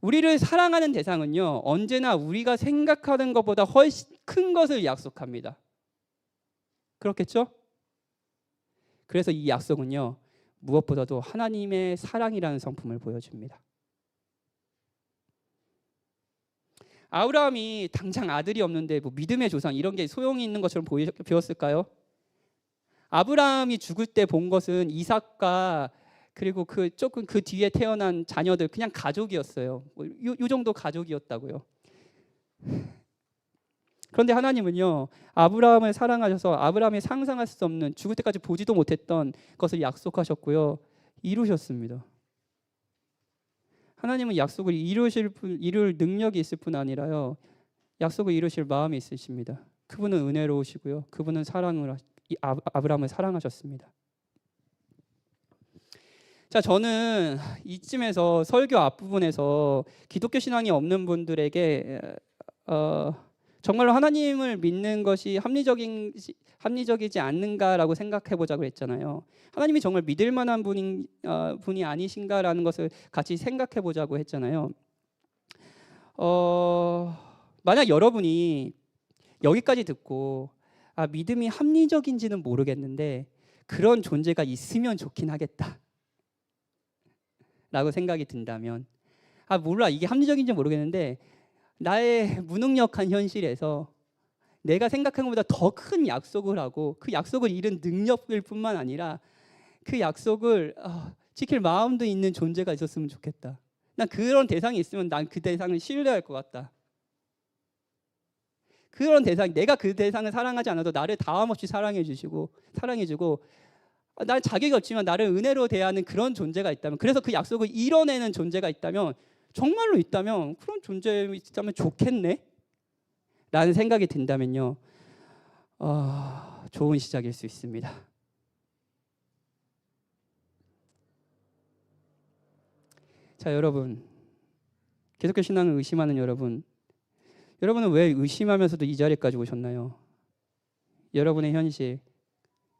우리를 사랑하는 대상은요, 언제나 우리가 생각하는 것보다 훨씬 큰 것을 약속합니다. 그렇겠죠? 그래서 이 약속은요, 무엇보다도 하나님의 사랑이라는 성품을 보여줍니다. 아브라함이 당장 아들이 없는데 뭐 믿음의 조상 이런 게 소용이 있는 것처럼 보였을까요? 아브라함이 죽을 때 본 것은 이삭과 그리고 조금 그 뒤에 태어난 자녀들, 그냥 가족이었어요. 이 정도 가족이었다고요. 그런데 하나님은요, 아브라함을 사랑하셔서 아브라함이 상상할 수 없는, 죽을 때까지 보지도 못했던 것을 약속하셨고요, 이루셨습니다. 하나님은 약속을 이룰 능력이 있을 뿐 아니라요, 약속을 이루실 마음이 있으십니다. 그분은 은혜로우시고요, 그분은 아브라함을 사랑하셨습니다. 자, 저는 이쯤에서 설교 앞부분에서 기독교 신앙이 없는 분들에게 정말로 하나님을 믿는 것이 합리적이지 않는가라고 생각해 보자고 했잖아요. 하나님이 정말 믿을 만한 분이 아니신가라는 것을 같이 생각해 보자고 했잖아요. 만약 여러분이 여기까지 듣고 믿음이 합리적인지는 모르겠는데 그런 존재가 있으면 좋긴 하겠다 라고 생각이 든다면, 몰라, 이게 합리적인지 모르겠는데 나의 무능력한 현실에서 내가 생각한 것보다 더 큰 약속을 하고 그 약속을 이룬 능력일 뿐만 아니라 그 약속을 지킬 마음도 있는 존재가 있었으면 좋겠다. 난 그런 대상이 있으면 난 그 대상을 신뢰할 것 같다. 그런 대상, 내가 그 대상을 사랑하지 않아도 나를 다함없이 사랑해주고 난 자격이 없지만 나를 은혜로 대하는 그런 존재가 있다면, 그래서 그 약속을 이뤄내는 존재가 있다면, 정말로 있다면, 그런 존재 있다면 좋겠네 라는 생각이 든다면요, 좋은 시작일 수 있습니다. 자, 여러분, 기독교 신앙을 의심하는 여러분은 왜 의심하면서도 이 자리까지 오셨나요? 여러분의 현실,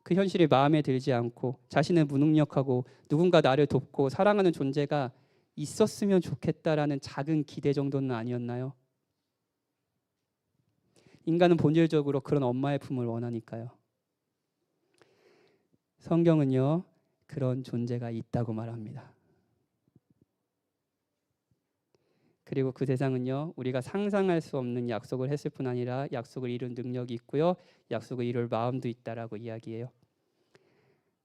그 현실이 마음에 들지 않고 자신은 무능력하고 누군가 나를 돕고 사랑하는 존재가 있었으면 좋겠다라는 작은 기대 정도는 아니었나요? 인간은 본질적으로 그런 엄마의 품을 원하니까요. 성경은요, 그런 존재가 있다고 말합니다. 그리고 그 대상은요, 우리가 상상할 수 없는 약속을 했을 뿐 아니라 약속을 이룬 능력이 있고요, 약속을 이룰 마음도 있다라고 이야기해요.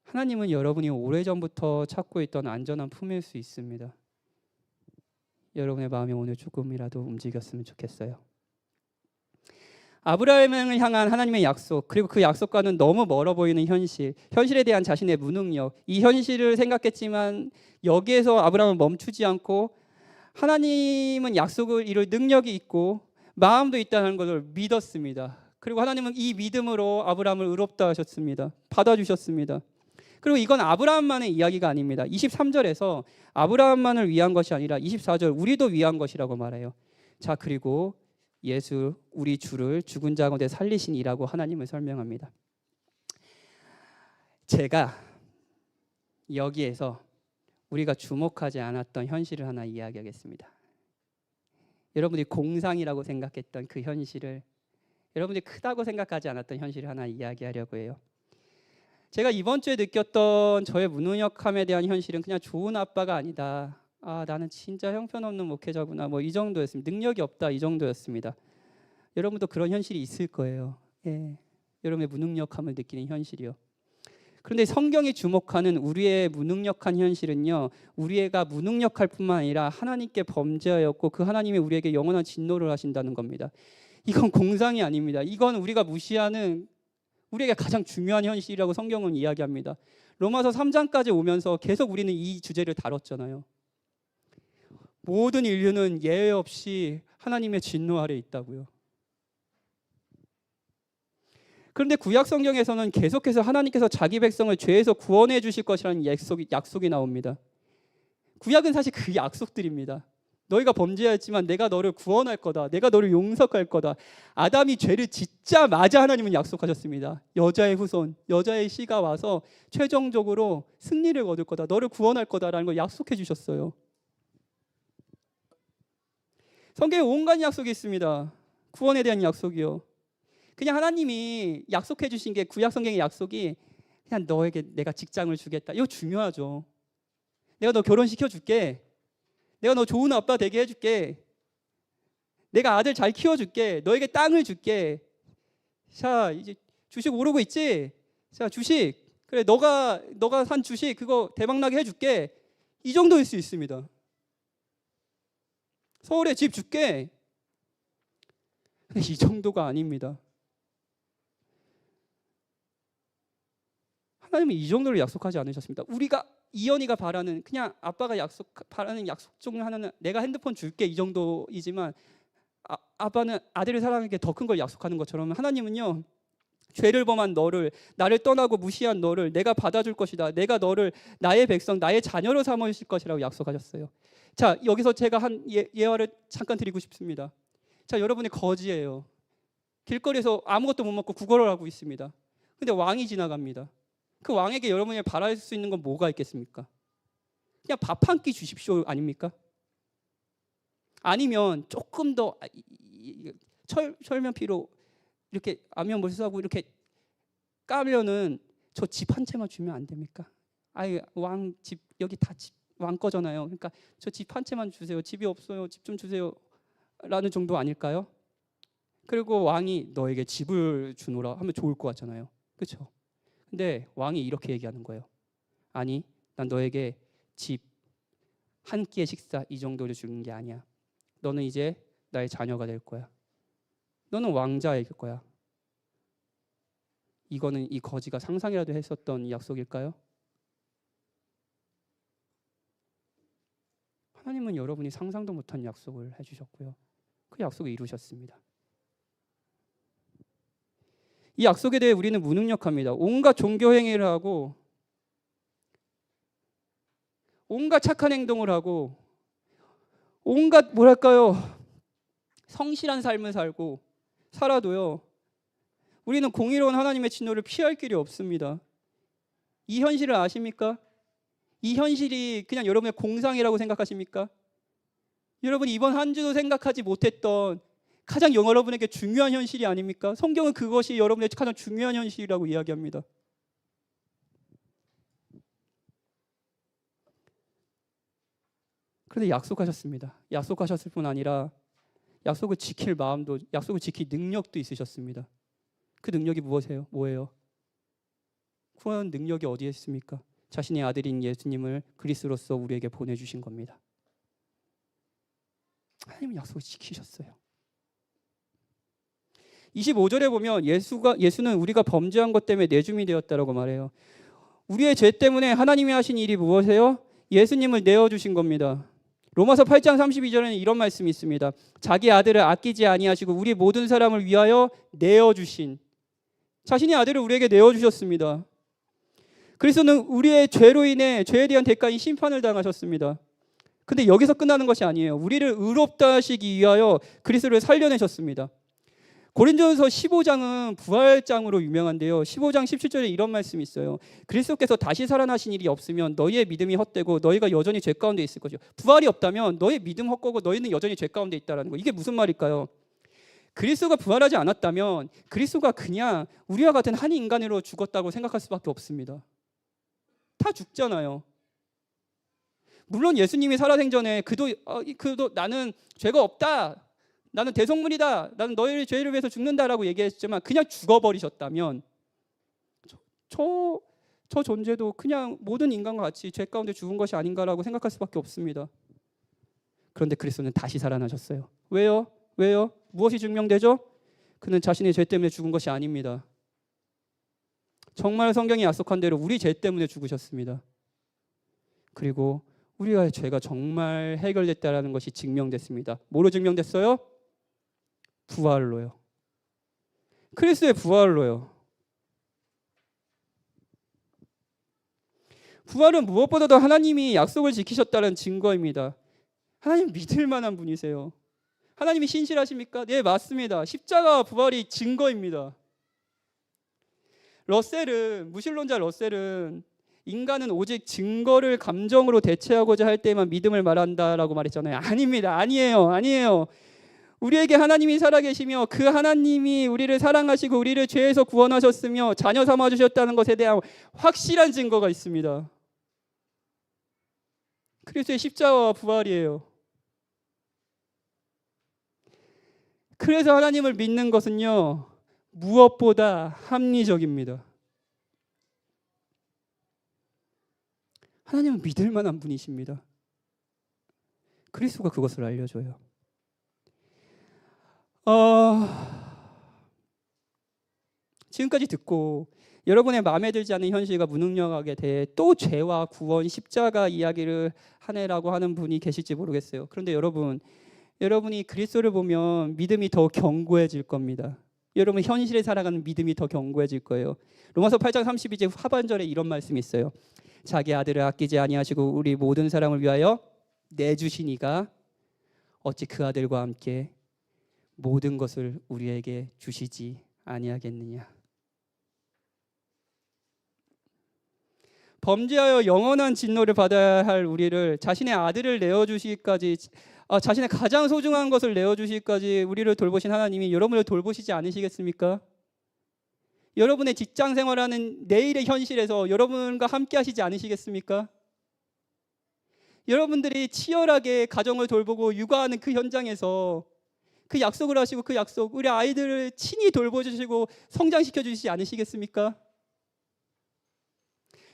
하나님은 여러분이 오래전부터 찾고 있던 안전한 품일 수 있습니다. 여러분의 마음이 오늘 조금이라도 움직였으면 좋겠어요. 아브라함을 향한 하나님의 약속, 그리고 그 약속과는 너무 멀어 보이는 현실에 대한 자신의 무능력, 이 현실을 생각했지만 여기에서 아브라함은 멈추지 않고 하나님은 약속을 이룰 능력이 있고 마음도 있다는 것을 믿었습니다. 그리고 하나님은 이 믿음으로 아브라함을 의롭다 하셨습니다. 받아주셨습니다. 그리고 이건 아브라함만의 이야기가 아닙니다. 23절에서 아브라함만을 위한 것이 아니라 24절 우리도 위한 것이라고 말해요. 자, 그리고 예수 우리 주를 죽은 자 가운데 살리신 이라고 하나님을 설명합니다. 제가 여기에서 우리가 주목하지 않았던 현실을 하나 이야기하겠습니다. 여러분이 공상이라고 생각했던 그 현실을, 여러분이 크다고 생각하지 않았던 현실을 하나 이야기하려고 해요. 제가 이번 주에 느꼈던 저의 무능력함에 대한 현실은 그냥 좋은 아빠가 아니다. 나는 진짜 형편없는 목회자구나. 뭐 이 정도였습니다. 능력이 없다. 이 정도였습니다. 여러분도 그런 현실이 있을 거예요. 예. 여러분의 무능력함을 느끼는 현실이요. 그런데 성경이 주목하는 우리의 무능력한 현실은요, 우리가 무능력할 뿐만 아니라 하나님께 범죄하였고 그 하나님이 우리에게 영원한 진노를 하신다는 겁니다. 이건 공상이 아닙니다. 이건 우리가 무시하는 우리에게 가장 중요한 현실이라고 성경은 이야기합니다. 로마서 3장까지 오면서 계속 우리는 이 주제를 다뤘잖아요. 모든 인류는 예외 없이 하나님의 진노 아래 있다고요. 그런데 구약 성경에서는 계속해서 하나님께서 자기 백성을 죄에서 구원해 주실 것이라는 약속이 나옵니다. 구약은 사실 그 약속들입니다. 너희가 범죄했지만 내가 너를 구원할 거다. 내가 너를 용서할 거다. 아담이 죄를 짓자마자 하나님은 약속하셨습니다. 여자의 후손, 여자의 씨가 와서 최종적으로 승리를 거둘 거다. 너를 구원할 거다라는 걸 약속해 주셨어요. 성경에 온갖 약속이 있습니다. 구원에 대한 약속이요. 그냥 하나님이 약속해 주신 게 구약 성경의 약속이 그냥 너에게 내가 직장을 주겠다. 이거 중요하죠. 내가 너 결혼시켜 줄게. 내가 너 좋은 아빠 되게 해줄게. 내가 아들 잘 키워줄게. 너에게 땅을 줄게. 자, 이제 주식 오르고 있지? 자, 주식. 그래, 너가 산 주식 그거 대박나게 해줄게. 이 정도일 수 있습니다. 서울에 집 줄게. 이 정도가 아닙니다. 하나님은 이 정도를 약속하지 않으셨습니다. 우리가 이현이가 바라는 그냥 아빠가 바라는 약속 중 하나는 내가 핸드폰 줄게 이 정도이지만 아빠는 아들을 사랑하는 게 더 큰 걸 약속하는 것처럼 하나님은요 죄를 범한 너를 나를 떠나고 무시한 너를 내가 받아줄 것이다. 내가 너를 나의 백성 나의 자녀로 삼으실 것이라고 약속하셨어요. 자 여기서 제가 한 예화를 잠깐 드리고 싶습니다. 자 여러분이 거지예요. 길거리에서 아무것도 못 먹고 구걸을 하고 있습니다. 근데 왕이 지나갑니다. 그 왕에게 여러분이 바랄 수 있는 건 뭐가 있겠습니까? 그냥 밥 한 끼 주십시오 아닙니까? 아니면 조금 더 철면피로 이렇게 안면몰수하고 이렇게 까면은 저 집 한 채만 주면 안 됩니까? 아예 왕 집 여기 다 집 왕 거잖아요. 그러니까 저 집 한 채만 주세요. 집이 없어요. 집 좀 주세요. 라는 정도 아닐까요? 그리고 왕이 너에게 집을 주노라 하면 좋을 것 같잖아요. 그렇죠? 근데 왕이 이렇게 얘기하는 거예요. 아니, 난 너에게 집 한 끼의 식사 이 정도를 주는 게 아니야. 너는 이제 나의 자녀가 될 거야. 너는 왕자일 거야. 이거는 이 거지가 상상이라도 했었던 약속일까요? 하나님은 여러분이 상상도 못한 약속을 해주셨고요. 그 약속을 이루셨습니다. 이 약속에 대해 우리는 무능력합니다. 온갖 종교 행위를 하고 온갖 착한 행동을 하고 온갖 성실한 삶을 살아도요. 우리는 공의로운 하나님의 진노를 피할 길이 없습니다. 이 현실을 아십니까? 이 현실이 그냥 여러분의 공상이라고 생각하십니까? 여러분이 이번 한 주도 생각하지 못했던 가장 여러분에게 중요한 현실이 아닙니까? 성경은 그것이 여러분의 가장 중요한 현실이라고 이야기합니다. 그런데 약속하셨습니다. 약속하셨을 뿐 아니라 약속을 지킬 마음도 약속을 지킬 능력도 있으셨습니다. 그 능력이 뭐예요? 구원 능력이 어디에 있습니까? 자신의 아들인 예수님을 그리스도로서 우리에게 보내주신 겁니다. 하나님은 약속을 지키셨어요. 25절에 보면 예수는 우리가 범죄한 것 때문에 내줌이 되었다라고 말해요. 우리의 죄 때문에 하나님이 하신 일이 무엇이에요? 예수님을 내어주신 겁니다. 로마서 8장 32절에는 이런 말씀이 있습니다. 자기 아들을 아끼지 아니하시고 우리 모든 사람을 위하여 내어주신 자신의 아들을 우리에게 내어주셨습니다. 그리스도는 우리의 죄로 인해 죄에 대한 대가인 심판을 당하셨습니다. 근데 여기서 끝나는 것이 아니에요. 우리를 의롭다 하시기 위하여 그리스도를 살려내셨습니다. 고린도전서 15장은 부활장으로 유명한데요. 15장 17절에 이런 말씀이 있어요. 그리스도께서 다시 살아나신 일이 없으면 너희의 믿음이 헛되고 너희가 여전히 죄 가운데 있을 것이요. 부활이 없다면 너희의 믿음 헛되고 너희는 여전히 죄 가운데 있다라는 거. 이게 무슨 말일까요? 그리스도가 부활하지 않았다면 그리스도가 그냥 우리와 같은 한 인간으로 죽었다고 생각할 수밖에 없습니다. 다 죽잖아요. 물론 예수님이 살아생전에 그도 나는 죄가 없다. 나는 대속물이다. 나는 너희의 죄를 위해서 죽는다라고 얘기했지만 그냥 죽어버리셨다면 저 존재도 그냥 모든 인간과 같이 죄 가운데 죽은 것이 아닌가라고 생각할 수밖에 없습니다. 그런데 그리스도는 다시 살아나셨어요. 왜요? 무엇이 증명되죠? 그는 자신의 죄 때문에 죽은 것이 아닙니다. 정말 성경이 약속한 대로 우리 죄 때문에 죽으셨습니다. 그리고 우리의 죄가 정말 해결됐다라는 것이 증명됐습니다. 뭐로 증명됐어요? 부활로요. 그리스도의 부활로요. 부활은 무엇보다도 하나님이 약속을 지키셨다는 증거입니다. 하나님 믿을 만한 분이세요. 하나님이 신실하십니까? 네, 맞습니다. 십자가와 부활이 증거입니다. 무신론자 러셀은 인간은 오직 증거를 감정으로 대체하고자 할 때만 믿음을 말한다라고 말했잖아요. 아닙니다. 아니에요. 우리에게 하나님이 살아계시며 그 하나님이 우리를 사랑하시고 우리를 죄에서 구원하셨으며 자녀 삼아주셨다는 것에 대한 확실한 증거가 있습니다. 그리스도의 십자가와 부활이에요. 그래서 하나님을 믿는 것은요, 무엇보다 합리적입니다. 하나님은 믿을 만한 분이십니다. 그리스도가 그것을 알려줘요. 지금까지 듣고 여러분의 마음에 들지 않는 현실과 무능력하게 대해 또 죄와 구원, 십자가 이야기를 하네라고 하는 분이 계실지 모르겠어요. 그런데 여러분이 그리스도를 보면 믿음이 더 견고해질 겁니다. 여러분 현실에 살아가는 믿음이 더 견고해질 거예요. 로마서 8장 32절 하반절에 이런 말씀이 있어요. 자기 아들을 아끼지 아니하시고 우리 모든 사람을 위하여 내주시니가 어찌 그 아들과 함께 모든 것을 우리에게 주시지 아니하겠느냐. 범죄하여 영원한 진노를 받아야 할 우리를 자신의 아들을 내어주시기까지, 자신의 가장 소중한 것을 내어주시기까지 우리를 돌보신 하나님이 여러분을 돌보시지 않으시겠습니까? 여러분의 직장 생활하는 내일의 현실에서 여러분과 함께 하시지 않으시겠습니까? 여러분들이 치열하게 가정을 돌보고 육아하는 그 현장에서 그 약속을 하시고 그 약속, 우리 아이들을 친히 돌보주시고 성장시켜 주시지 않으시겠습니까?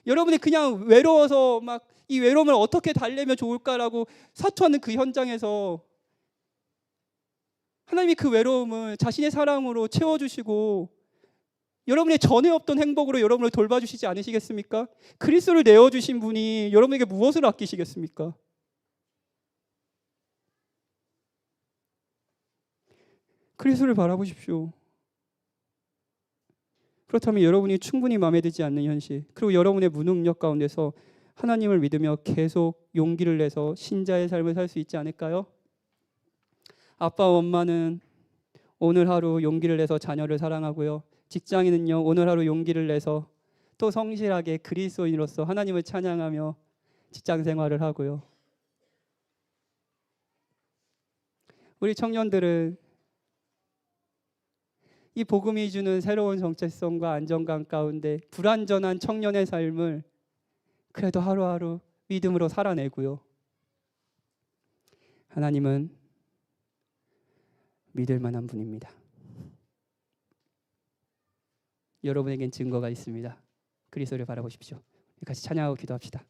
여러분이 그냥 외로워서 막 이 외로움을 어떻게 달래면 좋을까라고 사투하는 그 현장에서 하나님이 그 외로움을 자신의 사랑으로 채워주시고 여러분의 전에 없던 행복으로 여러분을 돌봐주시지 않으시겠습니까? 그리스도를 내어주신 분이 여러분에게 무엇을 아끼시겠습니까? 그리스도를 바라보십시오. 그렇다면 여러분이 충분히 마음에 들지 않는 현실, 그리고 여러분의 무능력 가운데서 하나님을 믿으며 계속 용기를 내서 신자의 삶을 살 수 있지 않을까요? 아빠, 엄마는 오늘 하루 용기를 내서 자녀를 사랑하고요. 직장인은요, 오늘 하루 용기를 내서 또 성실하게 그리스도인으로서 하나님을 찬양하며 직장 생활을 하고요. 우리 청년들은 이 복음이 주는 새로운 정체성과 안정감 가운데 불완전한 청년의 삶을 그래도 하루하루 믿음으로 살아내고요. 하나님은 믿을 만한 분입니다. 여러분에겐 증거가 있습니다. 그리스도를 바라보십시오. 같이 찬양하고 기도합시다.